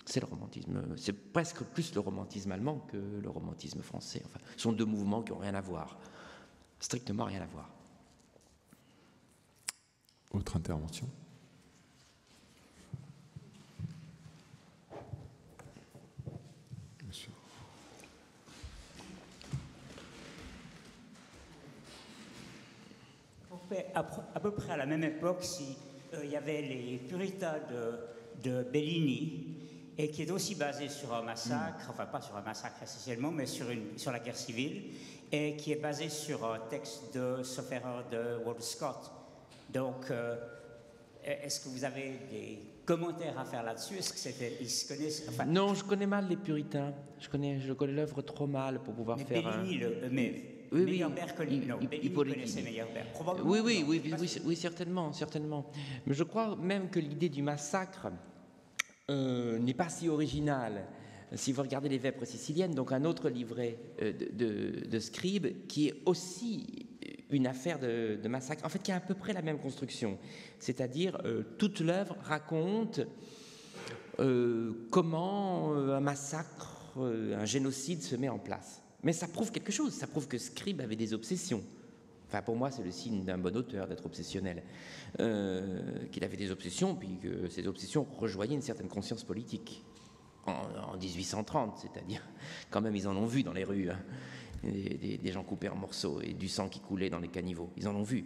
C'est presque plus le romantisme allemand que le romantisme français. Enfin, ce sont deux mouvements qui n'ont rien à voir. Strictement rien à voir. Autre intervention ? À peu près à la même époque, il y avait les Puritains de Bellini, et qui est aussi basé sur un massacre, enfin pas sur un massacre essentiellement, mais sur la guerre civile, et qui est basé sur un texte sauf erreur, de Walter Scott. Donc, est-ce que vous avez des commentaires à faire là-dessus? Est-ce que ils se connaissent? Enfin, non, je connais mal les Puritains. Je connais l'œuvre trop mal pour pouvoir faire. Bellini, Oui, Meyerbeer connaissait Meyerbeer. Probablement. Oui, certainement. Mais je crois même que l'idée du massacre n'est pas si originale. Si vous regardez les Vêpres siciliennes, donc un autre livret de Scribe, qui est aussi une affaire de massacre, en fait, qui a à peu près la même construction. C'est-à-dire, toute l'œuvre raconte comment un massacre, un génocide se met en place. Mais ça prouve quelque chose, ça prouve que Scribe avait des obsessions. Enfin, pour moi, c'est le signe d'un bon auteur d'être obsessionnel. Qu'il avait des obsessions, puis que ces obsessions rejoignaient une certaine conscience politique. En 1830, c'est-à-dire, quand même, ils en ont vu dans les rues, hein, des gens coupés en morceaux et du sang qui coulait dans les caniveaux. Ils en ont vu.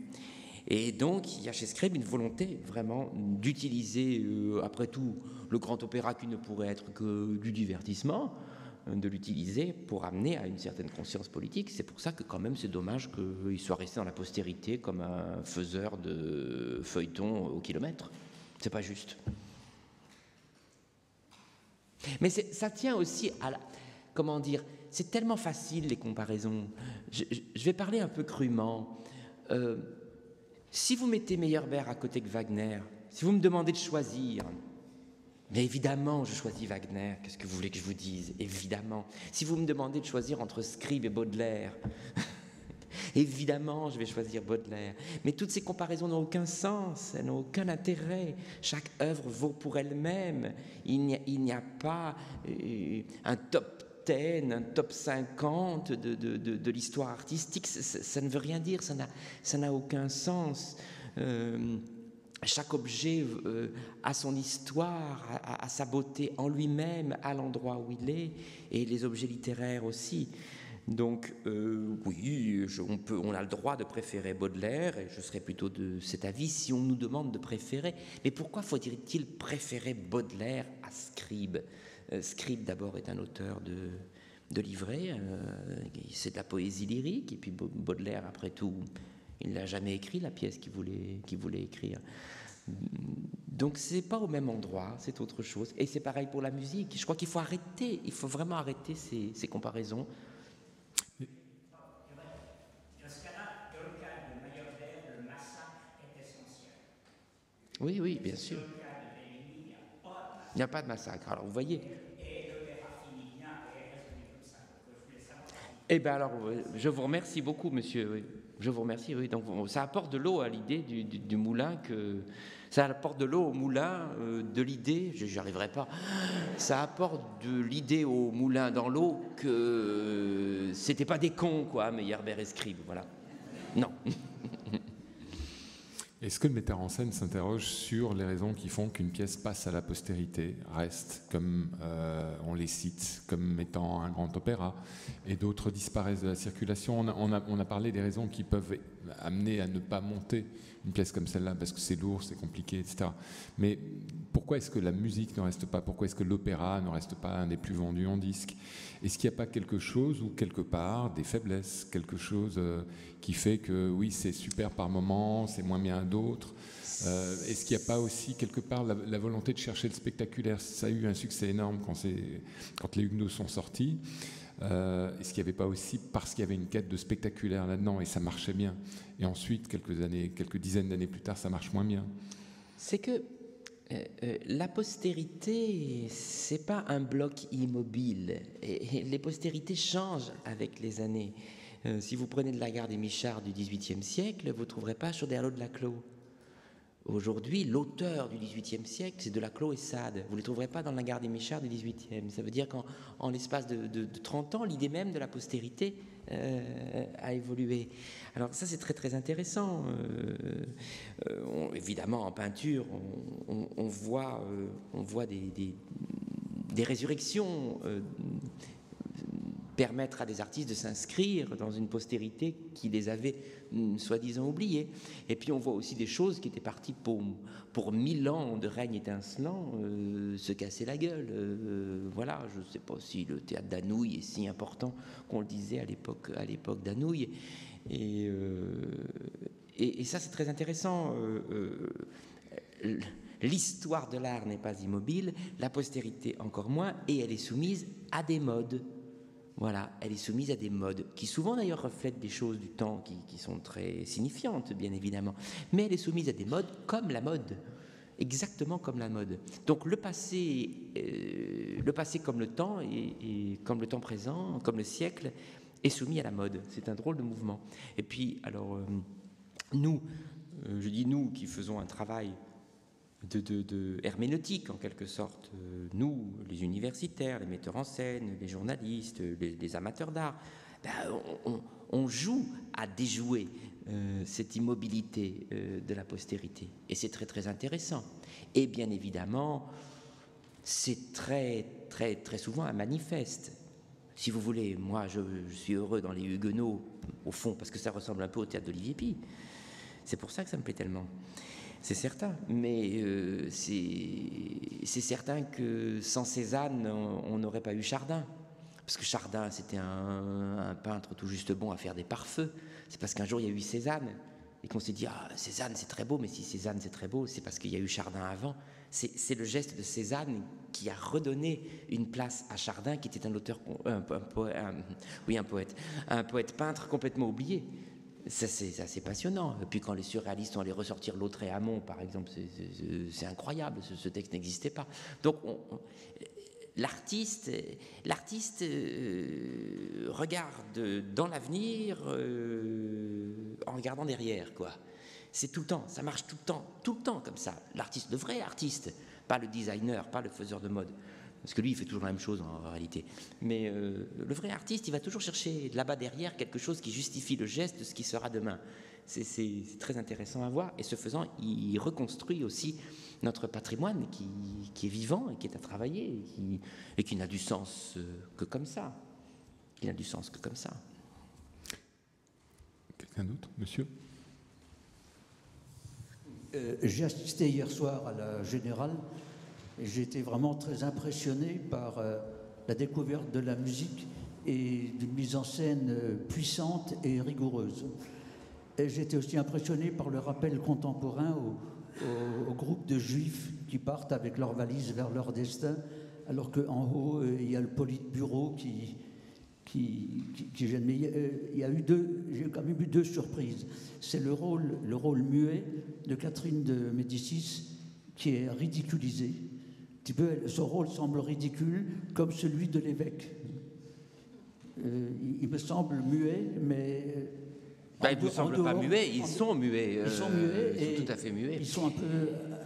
Et donc, il y a chez Scribe une volonté, vraiment, d'utiliser, après tout, le grand opéra qui ne pourrait être que du divertissement, de l'utiliser pour amener à une certaine conscience politique. C'est pour ça que quand même c'est dommage qu'il soit resté dans la postérité comme un faiseur de feuilletons au kilomètre. C'est pas juste. Mais ça tient aussi à la... Comment dire ? c'est tellement facile les comparaisons. Je vais parler un peu crûment. Si vous mettez Meyerbeer à côté de Wagner, si vous me demandez de choisir, mais évidemment je choisis Wagner, qu'est-ce que vous voulez que je vous dise? Évidemment. Si vous me demandez de choisir entre Scribe et Baudelaire, évidemment je vais choisir Baudelaire. Mais toutes ces comparaisons n'ont aucun sens, elles n'ont aucun intérêt. Chaque œuvre vaut pour elle-même. Il n'y a pas un top 10, un top 50 de l'histoire artistique. Ça ne veut rien dire, ça n'a aucun sens. Chaque objet a son histoire, a sa beauté en lui-même, à l'endroit où il est, et les objets littéraires aussi. Donc oui, on a le droit de préférer Baudelaire, et je serais plutôt de cet avis si on nous demande de préférer. Mais pourquoi faut-il préférer Baudelaire à Scribe? Scribe d'abord est un auteur de livret, c'est de la poésie lyrique, et puis Baudelaire, après tout, il n'a jamais écrit la pièce qu'il voulait écrire. Donc c'est pas au même endroit, c'est autre chose. Et c'est pareil pour la musique. Je crois qu'il faut arrêter, il faut vraiment arrêter ces comparaisons. Dans ce cas-là, dans le cas de Meyerbeer, le massacre est essentiel. Oui, oui, bien sûr. Dans le cas de Bellini, il n'y a pas de massacre. Alors vous voyez. Et l'opéra finit bien et résumé comme ça. Donc je voulais savoir. Eh bien alors, je vous remercie beaucoup, monsieur. Oui. Je vous remercie. Oui. Donc ça apporte de l'eau à l'idée du moulin que. Ça apporte de l'eau au moulin de l'idée. J'y arriverai pas. Ça apporte de l'idée au moulin dans l'eau que c'était pas des cons, quoi, Meyerbeer et Scribe. Voilà. Non. Est-ce que le metteur en scène s'interroge sur les raisons qui font qu'une pièce passe à la postérité, reste comme on les cite comme étant un grand opéra, et d'autres disparaissent de la circulation? On a parlé des raisons qui peuvent amener à ne pas monter une pièce comme celle-là, parce que c'est lourd, c'est compliqué, etc. Mais pourquoi est-ce que la musique ne reste pas? Pourquoi est-ce que l'opéra ne reste pas un des plus vendus en disque? Est-ce qu'il n'y a pas quelque chose, ou quelque part, des faiblesses, quelque chose qui fait que, oui, c'est super par moment, c'est moins bien d'autres? Est-ce qu'il n'y a pas aussi, quelque part, la volonté de chercher le spectaculaire? Ça a eu un succès énorme quand les Huguenots sont sortis. Est-ce qu'il n'y avait pas aussi, parce qu'il y avait une quête de spectaculaire là-dedans, et ça marchait bien, et ensuite, quelques dizaines d'années plus tard, ça marche moins bien? C'est que la postérité, c'est pas un bloc immobile. Et les postérités changent avec les années. Si vous prenez de Lagarde et Michard du XVIIIe siècle, vous ne trouverez pas Choderlos de Laclos. Aujourd'hui, l'auteur du XVIIIe siècle, c'est de Laclos et Sade. Vous ne les trouverez pas dans Lagarde et Michard du XVIIIe. Ça veut dire qu'en l'espace de 30 ans, l'idée même de la postérité a évolué. Alors ça, c'est très très intéressant. Évidemment, en peinture, on voit des résurrections permettre à des artistes de s'inscrire dans une postérité qui les avait soi-disant oubliés. Et puis on voit aussi des choses qui étaient parties pour 1000 ans de règne étincelant se casser la gueule. Voilà, je ne sais pas si le théâtre d'Anouilh est si important qu'on le disait à l'époque d'Anouilh. Et ça, c'est très intéressant. L'histoire de l'art n'est pas immobile, la postérité encore moins, et elle est soumise à des modes. Voilà, elle est soumise à des modes qui souvent d'ailleurs reflètent des choses du temps qui sont très signifiantes, bien évidemment. Mais elle est soumise à des modes comme la mode, exactement comme la mode. Donc le passé comme le temps, et comme le temps présent, comme le siècle, est soumis à la mode. C'est un drôle de mouvement. Et puis, alors, nous, je dis nous qui faisons un travail de herméneutique en quelque sorte, nous, les universitaires, les metteurs en scène, les journalistes, les amateurs d'art, on joue à déjouer cette immobilité de la postérité, et c'est très très intéressant. Et bien évidemment, c'est très très très souvent un manifeste. Si vous voulez, moi je suis heureux dans les Huguenots au fond parce que ça ressemble un peu au théâtre d'Olivier Py. C'est pour ça que ça me plaît tellement. C'est certain, mais c'est certain que sans Cézanne, on n'aurait pas eu Chardin. Parce que Chardin, c'était un peintre tout juste bon à faire des pare-feux. C'est parce qu'un jour, il y a eu Cézanne et qu'on s'est dit « Ah, Cézanne, c'est très beau », mais si Cézanne, c'est très beau, c'est parce qu'il y a eu Chardin avant. C'est le geste de Cézanne qui a redonné une place à Chardin, qui était un auteur, un poète peintre complètement oublié. Ça, c'est passionnant. Et puis quand les surréalistes sont allés ressortir Lautrec et Hamon, par exemple, c'est incroyable, ce texte n'existait pas. Donc l'artiste regarde dans l'avenir en regardant derrière, quoi. C'est tout le temps, ça marche tout le temps comme ça. L'artiste, le vrai artiste, pas le designer, pas le faiseur de mode, parce que lui, il fait toujours la même chose en réalité. Mais le vrai artiste, il va toujours chercher là-bas derrière quelque chose qui justifie le geste de ce qui sera demain. C'est très intéressant à voir, et ce faisant, il reconstruit aussi notre patrimoine qui est vivant et qui est à travailler et qui n'a du sens que comme ça. Qui n'a du sens que comme ça. Quelqu'un d'autre, monsieur? J'ai assisté hier soir à la Générale et j'ai été vraiment très impressionné par la découverte de la musique et d'une mise en scène puissante et rigoureuse. Et j'ai été aussi impressionné par le rappel contemporain au groupe de juifs qui partent avec leurs valises vers leur destin, alors qu'en haut, il y a le politburo qui gêne. Mais j'ai quand même eu deux surprises. C'est le rôle muet de Catherine de Médicis qui est ridiculisé. Son rôle semble ridicule, comme celui de l'évêque. Il me semble muet, mais... ils ne semblent pas muets, ils sont muets. Ils sont muets. Ils sont tout à fait muets. Ils sont un peu...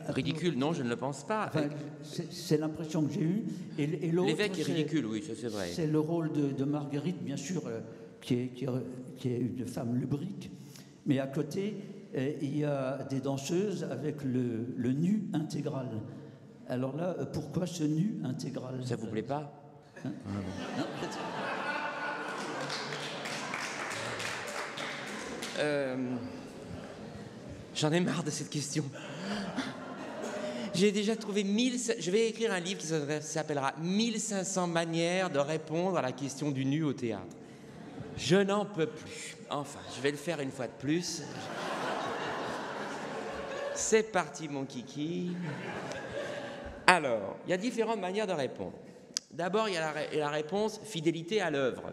Ridicule, non, je ne le pense pas. Enfin, c'est l'impression que j'ai eue. Et l'autre, l'évêque est ridicule, oui, ça c'est vrai. C'est le rôle de Marguerite, bien sûr, qui est une femme lubrique. Mais à côté, il y a des danseuses avec le nu intégral. Alors là, pourquoi ce nu intégral? Ça vous plaît pas? Hein? Non, j'en ai marre de cette question. J'ai déjà trouvé je vais écrire un livre qui s'appellera 1500 manières de répondre à la question du nu au théâtre. Je n'en peux plus. Enfin, je vais le faire une fois de plus. C'est parti, mon kiki. Alors, il y a différentes manières de répondre. D'abord, il y a la réponse fidélité à l'œuvre.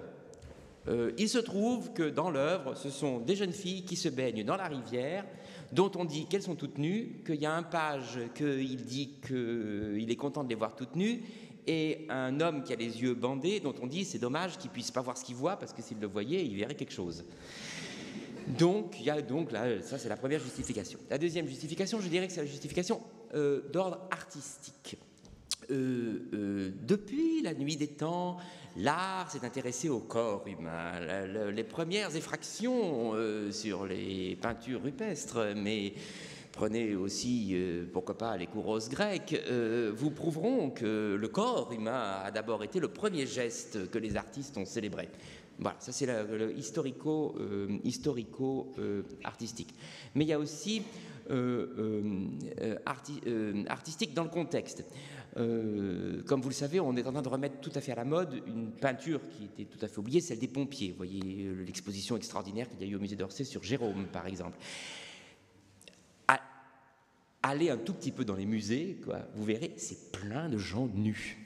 Il se trouve que dans l'œuvre, ce sont des jeunes filles qui se baignent dans la rivière, dont on dit qu'elles sont toutes nues, qu'il y a un page qu'il dit qu'il est content de les voir toutes nues, et un homme qui a les yeux bandés, dont on dit c'est dommage qu'il ne puisse pas voir ce qu'il voit, parce que s'il le voyait, il verrait quelque chose. Donc, là, ça c'est la première justification. La deuxième justification, je dirais que c'est la justification d'ordre artistique. Depuis la nuit des temps, l'art s'est intéressé au corps humain. Les premières effractions sur les peintures rupestres, mais prenez aussi, pourquoi pas, les couroses grecques, vous prouveront que le corps humain a d'abord été le premier geste que les artistes ont célébré. Voilà, ça c'est le historico-artistique. Mais il y a aussi artistique dans le contexte. Comme vous le savez, on est en train de remettre tout à fait à la mode une peinture qui était tout à fait oubliée, celle des pompiers. Vous voyez l'exposition extraordinaire qu'il y a eu au musée d'Orsay sur Jérôme, par exemple. Allez un tout petit peu dans les musées, quoi, vous verrez, c'est plein de gens nus.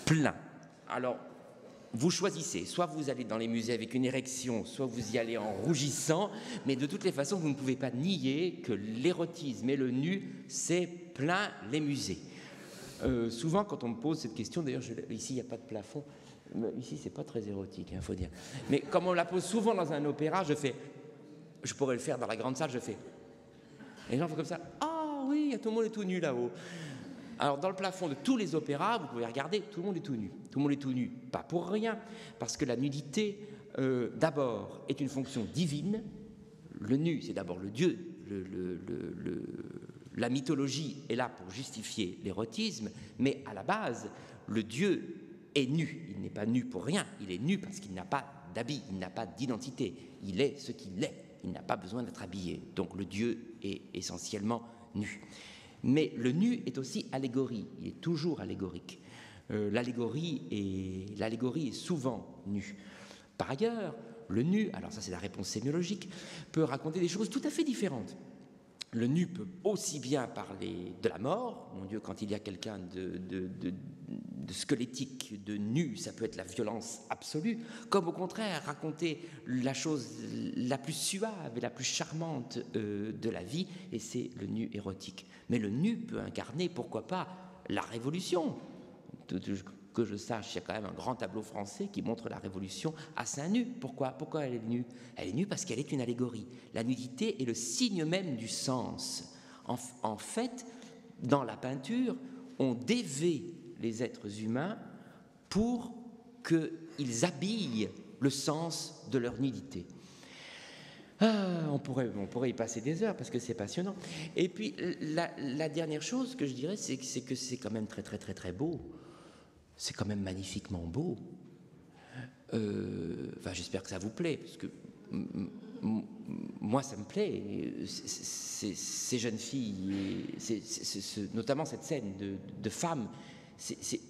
Plein. Alors, vous choisissez, soit vous allez dans les musées avec une érection, soit vous y allez en rougissant, mais de toutes les façons, vous ne pouvez pas nier que l'érotisme et le nu, c'est plein les musées. Souvent, quand on me pose cette question, d'ailleurs, ici, il n'y a pas de plafond, ici, c'est pas très érotique, il faut dire. Mais comme on la pose souvent dans un opéra, je pourrais le faire dans la grande salle, je fais. Et les gens font comme ça, ah oui, tout le monde est tout nu là-haut. Alors, dans le plafond de tous les opéras, vous pouvez regarder, tout le monde est tout nu. Tout le monde est tout nu, pas pour rien, parce que la nudité, d'abord, est une fonction divine. Le nu, c'est d'abord le Dieu. La mythologie est là pour justifier l'érotisme, mais à la base, le Dieu est nu. Il n'est pas nu pour rien, il est nu parce qu'il n'a pas d'habit, il n'a pas d'identité. Il est ce qu'il est, il n'a pas besoin d'être habillé. Donc le Dieu est essentiellement nu. Mais le nu est aussi allégorie, il est toujours allégorique. L'allégorie est souvent nue. Par ailleurs, le nu, alors ça c'est la réponse sémiologique, peut raconter des choses tout à fait différentes. Le nu peut aussi bien parler de la mort, mon Dieu, quand il y a quelqu'un de squelettique, de nu, ça peut être la violence absolue, comme au contraire raconter la chose la plus suave et la plus charmante de la vie, et c'est le nu érotique. Mais le nu peut incarner, pourquoi pas, la Révolution. Que je sache, il y a quand même un grand tableau français qui montre la Révolution à seins nus. Pourquoi elle est nue? Elle est nue parce qu'elle est une allégorie. La nudité est le signe même du sens. En fait, dans la peinture, on dévait les êtres humains pour qu'ils habillent le sens de leur nudité. On pourrait y passer des heures parce que c'est passionnant. Et puis, la dernière chose que je dirais, c'est que c'est quand même très, très, très, très beau. C'est quand même magnifiquement beau. J'espère que ça vous plaît, parce que moi, ça me plaît. Ces jeunes filles, notamment cette scène de femmes,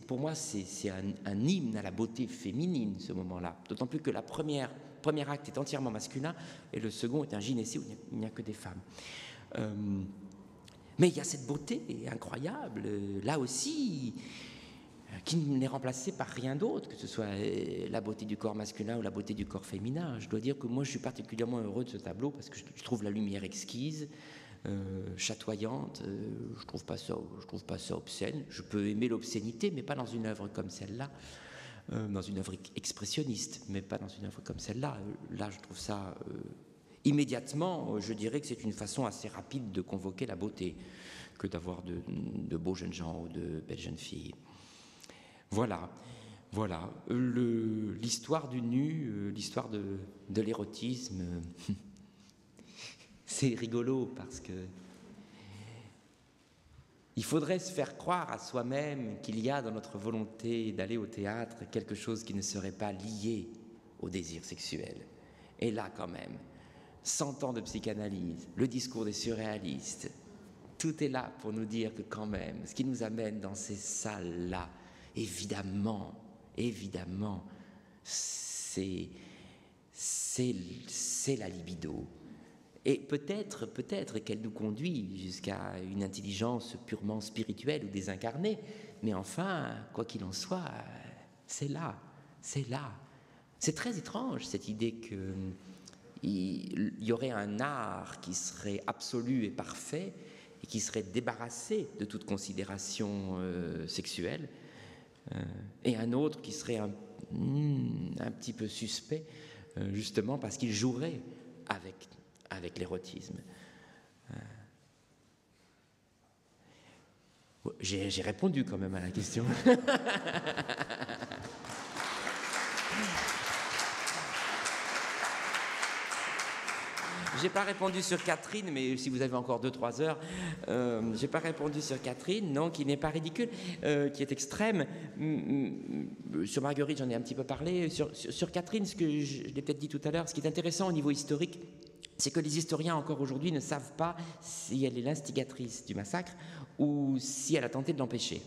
pour moi, c'est un hymne à la beauté féminine, ce moment-là. D'autant plus que le premier acte est entièrement masculin, et le second est un gynécée où il n'y a que des femmes. Mais il y a cette beauté incroyable, là aussi, qui n'est remplacée par rien d'autre, que ce soit la beauté du corps masculin ou la beauté du corps féminin. Je dois dire que moi, je suis particulièrement heureux de ce tableau parce que je trouve la lumière exquise, chatoyante. Je trouve pas ça obscène. Je peux aimer l'obscénité, mais pas dans une œuvre comme celle-là. Dans une œuvre expressionniste, mais pas dans une œuvre comme celle-là. Là, je trouve ça... immédiatement, je dirais que c'est une façon assez rapide de convoquer la beauté que d'avoir de beaux jeunes gens ou de belles jeunes filles. Voilà, l'histoire du nu, l'histoire de l'érotisme, c'est rigolo parce que il faudrait se faire croire à soi-même qu'il y a dans notre volonté d'aller au théâtre quelque chose qui ne serait pas lié au désir sexuel. Et là, quand même, 100 ans de psychanalyse, le discours des surréalistes, tout est là pour nous dire que quand même, ce qui nous amène dans ces salles-là, évidemment, c'est la libido. Et peut-être qu'elle nous conduit jusqu'à une intelligence purement spirituelle ou désincarnée, mais enfin, quoi qu'il en soit, c'est là. C'est très étrange, cette idée qu'il y aurait un art qui serait absolu et parfait et qui serait débarrassé de toute considération sexuelle, et un autre qui serait un petit peu suspect, justement parce qu'il jouerait avec l'érotisme. J'ai répondu quand même à la question. J'ai pas répondu sur Catherine, mais si vous avez encore 2-3 heures, j'ai pas répondu sur Catherine, non, qui n'est pas ridicule, qui est extrême. Sur Marguerite, j'en ai un petit peu parlé. Sur Catherine, ce que je l'ai peut-être dit tout à l'heure, ce qui est intéressant au niveau historique, c'est que les historiens encore aujourd'hui ne savent pas si elle est l'instigatrice du massacre ou si elle a tenté de l'empêcher.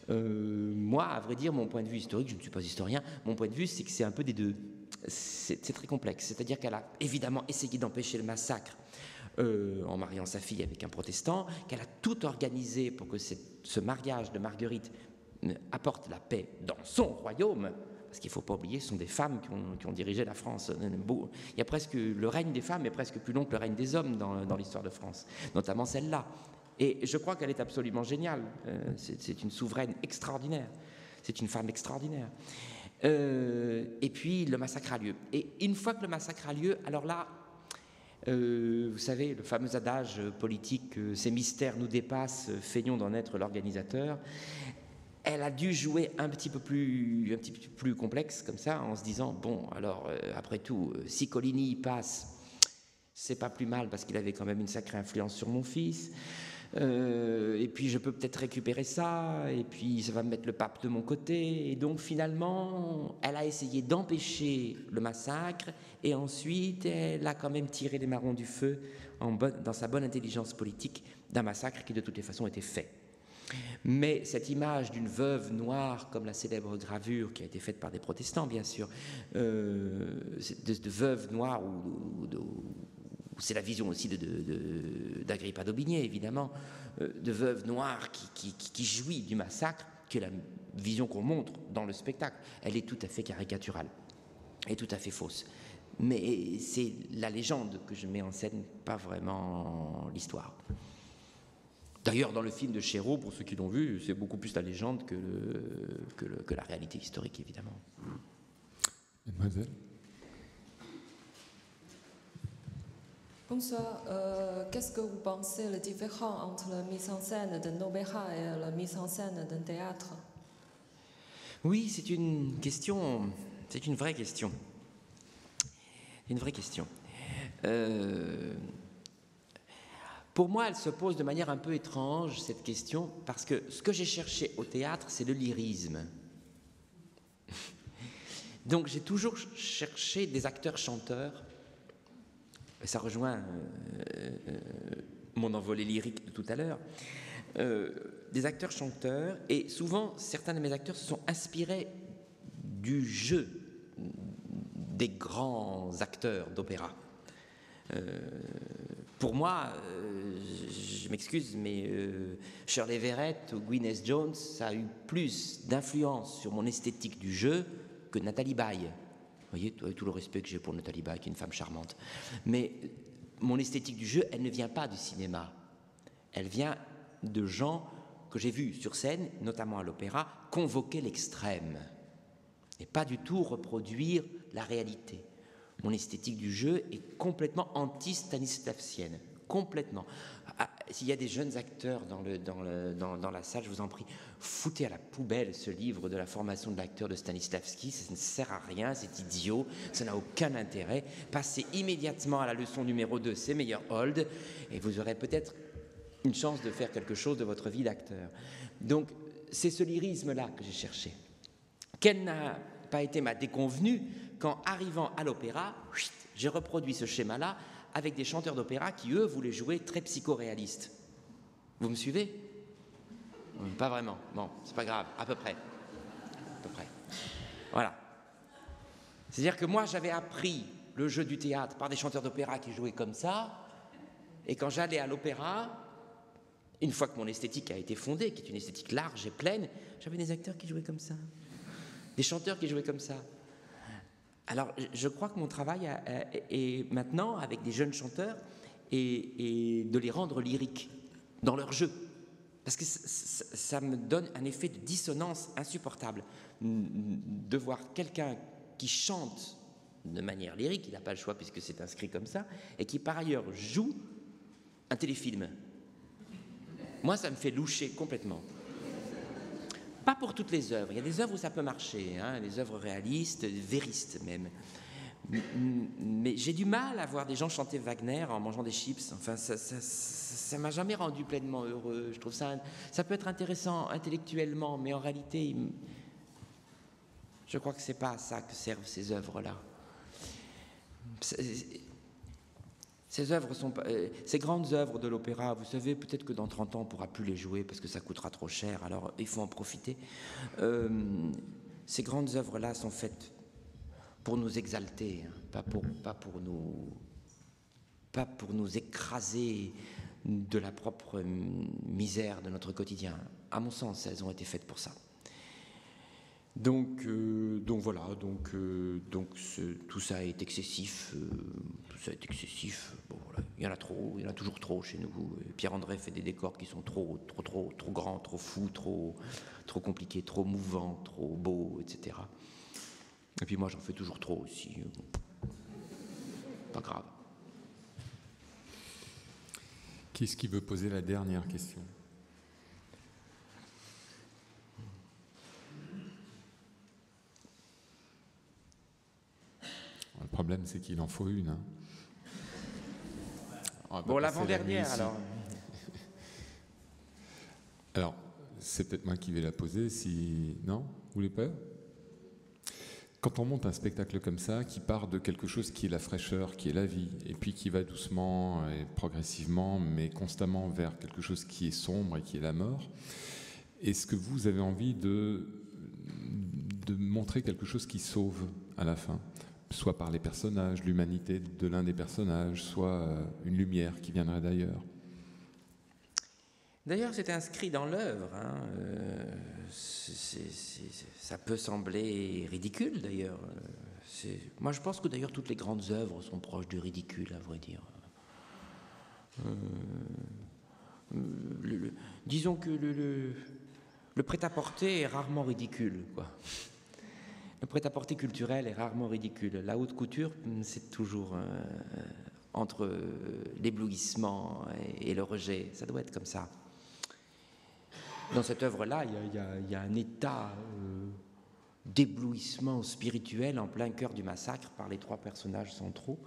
Moi, à vrai dire, mon point de vue historique, je ne suis pas historien, mon point de vue, c'est que c'est un peu des deux. C'est très complexe, c'est-à-dire qu'elle a évidemment essayé d'empêcher le massacre en mariant sa fille avec un protestant, qu'elle a tout organisé pour que ce mariage de Marguerite apporte la paix dans son royaume, parce qu'il ne faut pas oublier, ce sont des femmes qui ont dirigé la France. Il y a presque, le règne des femmes est presque plus long que le règne des hommes dans l'histoire de France, notamment celle-là. Et je crois qu'elle est absolument géniale. C'est une souveraine extraordinaire. C'est une femme extraordinaire. Et puis le massacre a lieu. Et une fois que le massacre a lieu, alors là, vous savez, le fameux adage politique, ces mystères nous dépassent, feignons d'en être l'organisateur. Elle a dû jouer un petit peu plus complexe comme ça, en se disant, bon, alors, après tout, si Coligny y passe, c'est pas plus mal parce qu'il avait quand même une sacrée influence sur mon fils. Et puis je peux peut-être récupérer ça, et puis ça va me mettre le pape de mon côté. Et donc finalement, elle a essayé d'empêcher le massacre, et ensuite elle a quand même tiré les marrons du feu dans sa bonne intelligence politique d'un massacre qui de toutes les façons était fait. Mais cette image d'une veuve noire, comme la célèbre gravure qui a été faite par des protestants, bien sûr, de veuve noire, c'est la vision aussi d'Agrippa d'Aubigné, évidemment, de veuve noire qui jouit du massacre, qui est la vision qu'on montre dans le spectacle. Elle est tout à fait caricaturale et tout à fait fausse. Mais c'est la légende que je mets en scène, pas vraiment l'histoire. D'ailleurs, dans le film de Chéreau, pour ceux qui l'ont vu, c'est beaucoup plus la légende que la réalité historique, évidemment. Mademoiselle. Bonsoir. Qu'est-ce que vous pensez le différent entre la mise en scène d'un opéra et la mise en scène d'un théâtre? Oui, c'est une question, c'est une vraie question. Une vraie question. Pour moi, elle se pose de manière un peu étrange, cette question, parce que ce que j'ai cherché au théâtre, c'est le lyrisme. Donc j'ai toujours cherché des acteurs-chanteurs, et ça rejoint mon envolée lyrique de tout à l'heure, des acteurs-chanteurs, et souvent, certains de mes acteurs se sont inspirés du jeu des grands acteurs d'opéra. Pour moi, je m'excuse, mais Shirley Verrett ou Gwyneth Jones, ça a eu plus d'influence sur mon esthétique du jeu que Nathalie Baye. Vous voyez, avec tout le respect que j'ai pour Nathalie Baye, qui est une femme charmante. Mais mon esthétique du jeu, elle ne vient pas du cinéma. Elle vient de gens que j'ai vus sur scène, notamment à l'opéra, convoquer l'extrême. Et pas du tout reproduire la réalité. Mon esthétique du jeu est complètement anti-stanislavskienne. Complètement. S'il y a des jeunes acteurs dans la salle, je vous en prie, foutez à la poubelle ce livre de la formation de l'acteur de Stanislavski. Ça ne sert à rien, c'est idiot, ça n'a aucun intérêt. Passez immédiatement à la leçon numéro 2, c'est meilleur hold, et vous aurez peut-être une chance de faire quelque chose de votre vie d'acteur. Donc, c'est ce lyrisme-là que j'ai cherché. Quelle n'a pas été ma déconvenue quand, arrivant à l'opéra, j'ai reproduit ce schéma-là avec des chanteurs d'opéra qui, eux, voulaient jouer très psychoréalistes. Vous me suivez? Pas vraiment. Bon, c'est pas grave, à peu près. À peu près. Voilà. C'est-à-dire que moi, j'avais appris le jeu du théâtre par des chanteurs d'opéra qui jouaient comme ça, et quand j'allais à l'opéra, une fois que mon esthétique a été fondée, qui est une esthétique large et pleine, j'avais des acteurs qui jouaient comme ça, des chanteurs qui jouaient comme ça. Alors, je crois que mon travail est maintenant, avec des jeunes chanteurs, et de les rendre lyriques dans leur jeu. Parce que ça me donne un effet de dissonance insupportable. De voir quelqu'un qui chante de manière lyrique, il n'a pas le choix puisque c'est inscrit comme ça, et qui par ailleurs joue un téléfilm. Moi, ça me fait loucher complètement. Pas pour toutes les œuvres. Il y a des œuvres où ça peut marcher, hein, des œuvres réalistes, véristes même. Mais j'ai du mal à voir des gens chanter Wagner en mangeant des chips. Enfin, ça m'a jamais rendu pleinement heureux. Je trouve ça peut être intéressant intellectuellement, mais en réalité, je crois que c'est pas à ça que servent ces œuvres-là. Ces œuvres sont ces grandes œuvres de l'opéra, vous savez, peut-être que dans 30 ans, on ne pourra plus les jouer parce que ça coûtera trop cher, alors il faut en profiter. Ces grandes œuvres-là sont faites pour nous exalter, hein, pas pour nous écraser de la propre misère de notre quotidien. À mon sens, elles ont été faites pour ça. Donc voilà, tout ça est excessif. Bon, voilà. Il y en a trop, il y en a toujours trop chez nous. Pierre-André fait des décors qui sont trop grands, trop fous, trop compliqués, trop mouvants, trop beaux, etc. Et puis moi, j'en fais toujours trop aussi. Pas grave. Qui est-ce qui veut poser la dernière question ? Le problème, c'est qu'il en faut une. Hein. Bon, l'avant-dernière, alors. Alors, c'est peut-être moi qui vais la poser, si... Non ? Vous voulez pas ? Quand on monte un spectacle comme ça, qui part de quelque chose qui est la fraîcheur, qui est la vie, et puis qui va doucement et progressivement, mais constamment vers quelque chose qui est sombre et qui est la mort, Est-ce que vous avez envie de montrer quelque chose qui sauve à la fin, soit par les personnages, l'humanité de l'un des personnages, soit une lumière qui viendrait d'ailleurs? D'ailleurs, c'est inscrit dans l'œuvre. Hein. Ça peut sembler ridicule, d'ailleurs. Moi, je pense que d'ailleurs toutes les grandes œuvres sont proches du ridicule, à vrai dire. Disons que le prêt-à-porter est rarement ridicule, quoi. Le prêt-à-porter culturel est rarement ridicule. La haute couture, c'est toujours entre l'éblouissement et le rejet. Ça doit être comme ça. Dans cette œuvre-là, il y a un état d'éblouissement spirituel en plein cœur du massacre par les trois personnages centraux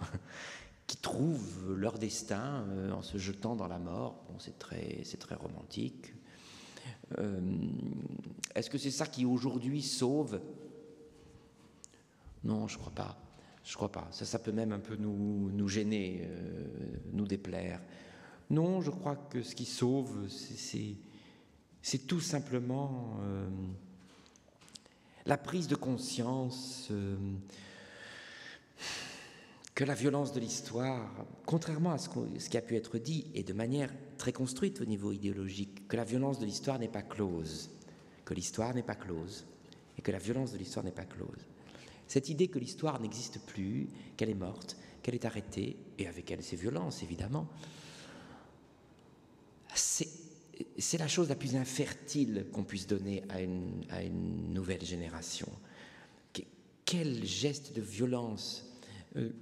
qui trouvent leur destin en se jetant dans la mort. Bon, c'est très romantique. Est-ce que c'est ça qui aujourd'hui sauve? Non, je crois pas. Je crois pas. Ça peut même un peu nous gêner, nous déplaire. Non, je crois que ce qui sauve, c'est tout simplement la prise de conscience que la violence de l'histoire, contrairement à ce qui a pu être dit, et de manière très construite au niveau idéologique, que la violence de l'histoire n'est pas close, que l'histoire n'est pas close, et que la violence de l'histoire n'est pas close. Cette idée que l'histoire n'existe plus, qu'elle est morte, qu'elle est arrêtée, et avec elle ses violences, évidemment, c'est la chose la plus infertile qu'on puisse donner à une nouvelle génération. Quel geste de violence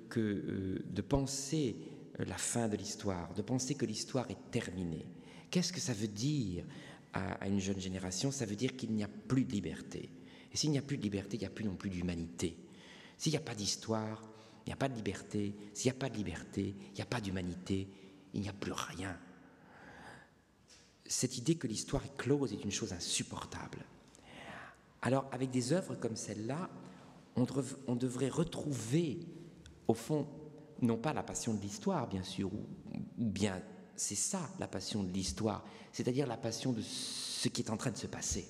que de penser la fin de l'histoire, de penser que l'histoire est terminée. Qu'est-ce que ça veut dire à une jeune génération? Ça veut dire qu'il n'y a plus de liberté. Et s'il n'y a plus de liberté, il n'y a plus non plus d'humanité. S'il n'y a pas d'histoire, il n'y a pas de liberté. S'il n'y a pas de liberté, il n'y a pas d'humanité. Il n'y a plus rien. Cette idée que l'histoire est close est une chose insupportable. Alors, avec des œuvres comme celle-là, on devrait retrouver, au fond, non pas la passion de l'histoire, bien sûr, ou bien c'est ça, la passion de l'histoire, c'est-à-dire la passion de ce qui est en train de se passer.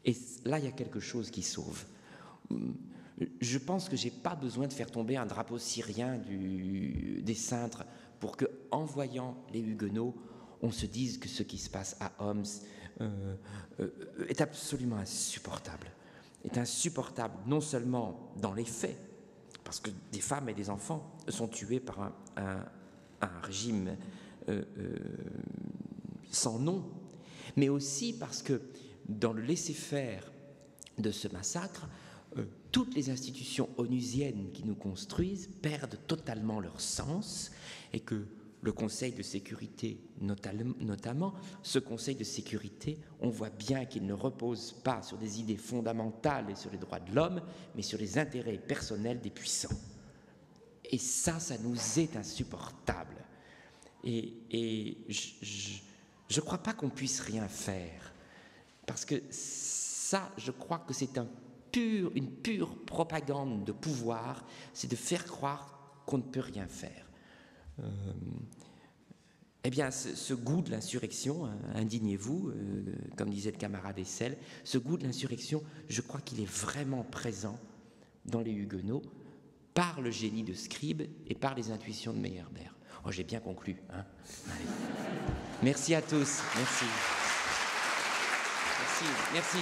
Et là, il y a quelque chose qui sauve. Je pense que je n'ai pas besoin de faire tomber un drapeau syrien des cintres pour que, en voyant les Huguenots, on se dise que ce qui se passe à Homs est absolument insupportable. Est insupportable non seulement dans les faits, parce que des femmes et des enfants sont tués par un régime sans nom, mais aussi parce que dans le laisser-faire de ce massacre, toutes les institutions onusiennes qui nous construisent perdent totalement leur sens et que le Conseil de sécurité, notamment, ce Conseil de sécurité, on voit bien qu'il ne repose pas sur des idées fondamentales et sur les droits de l'homme, mais sur les intérêts personnels des puissants. Et ça nous est insupportable. Et je ne crois pas qu'on puisse rien faire, parce que ça, je crois que c'est une pure propagande de pouvoir, c'est de faire croire qu'on ne peut rien faire. Eh bien, ce goût de l'insurrection, hein, indignez-vous, comme disait le camarade Essel, ce goût de l'insurrection, je crois qu'il est vraiment présent dans les Huguenots par le génie de Scribe et par les intuitions de Meyerbeer. Oh, j'ai bien conclu. Hein. Allez. Merci à tous. Merci. Merci.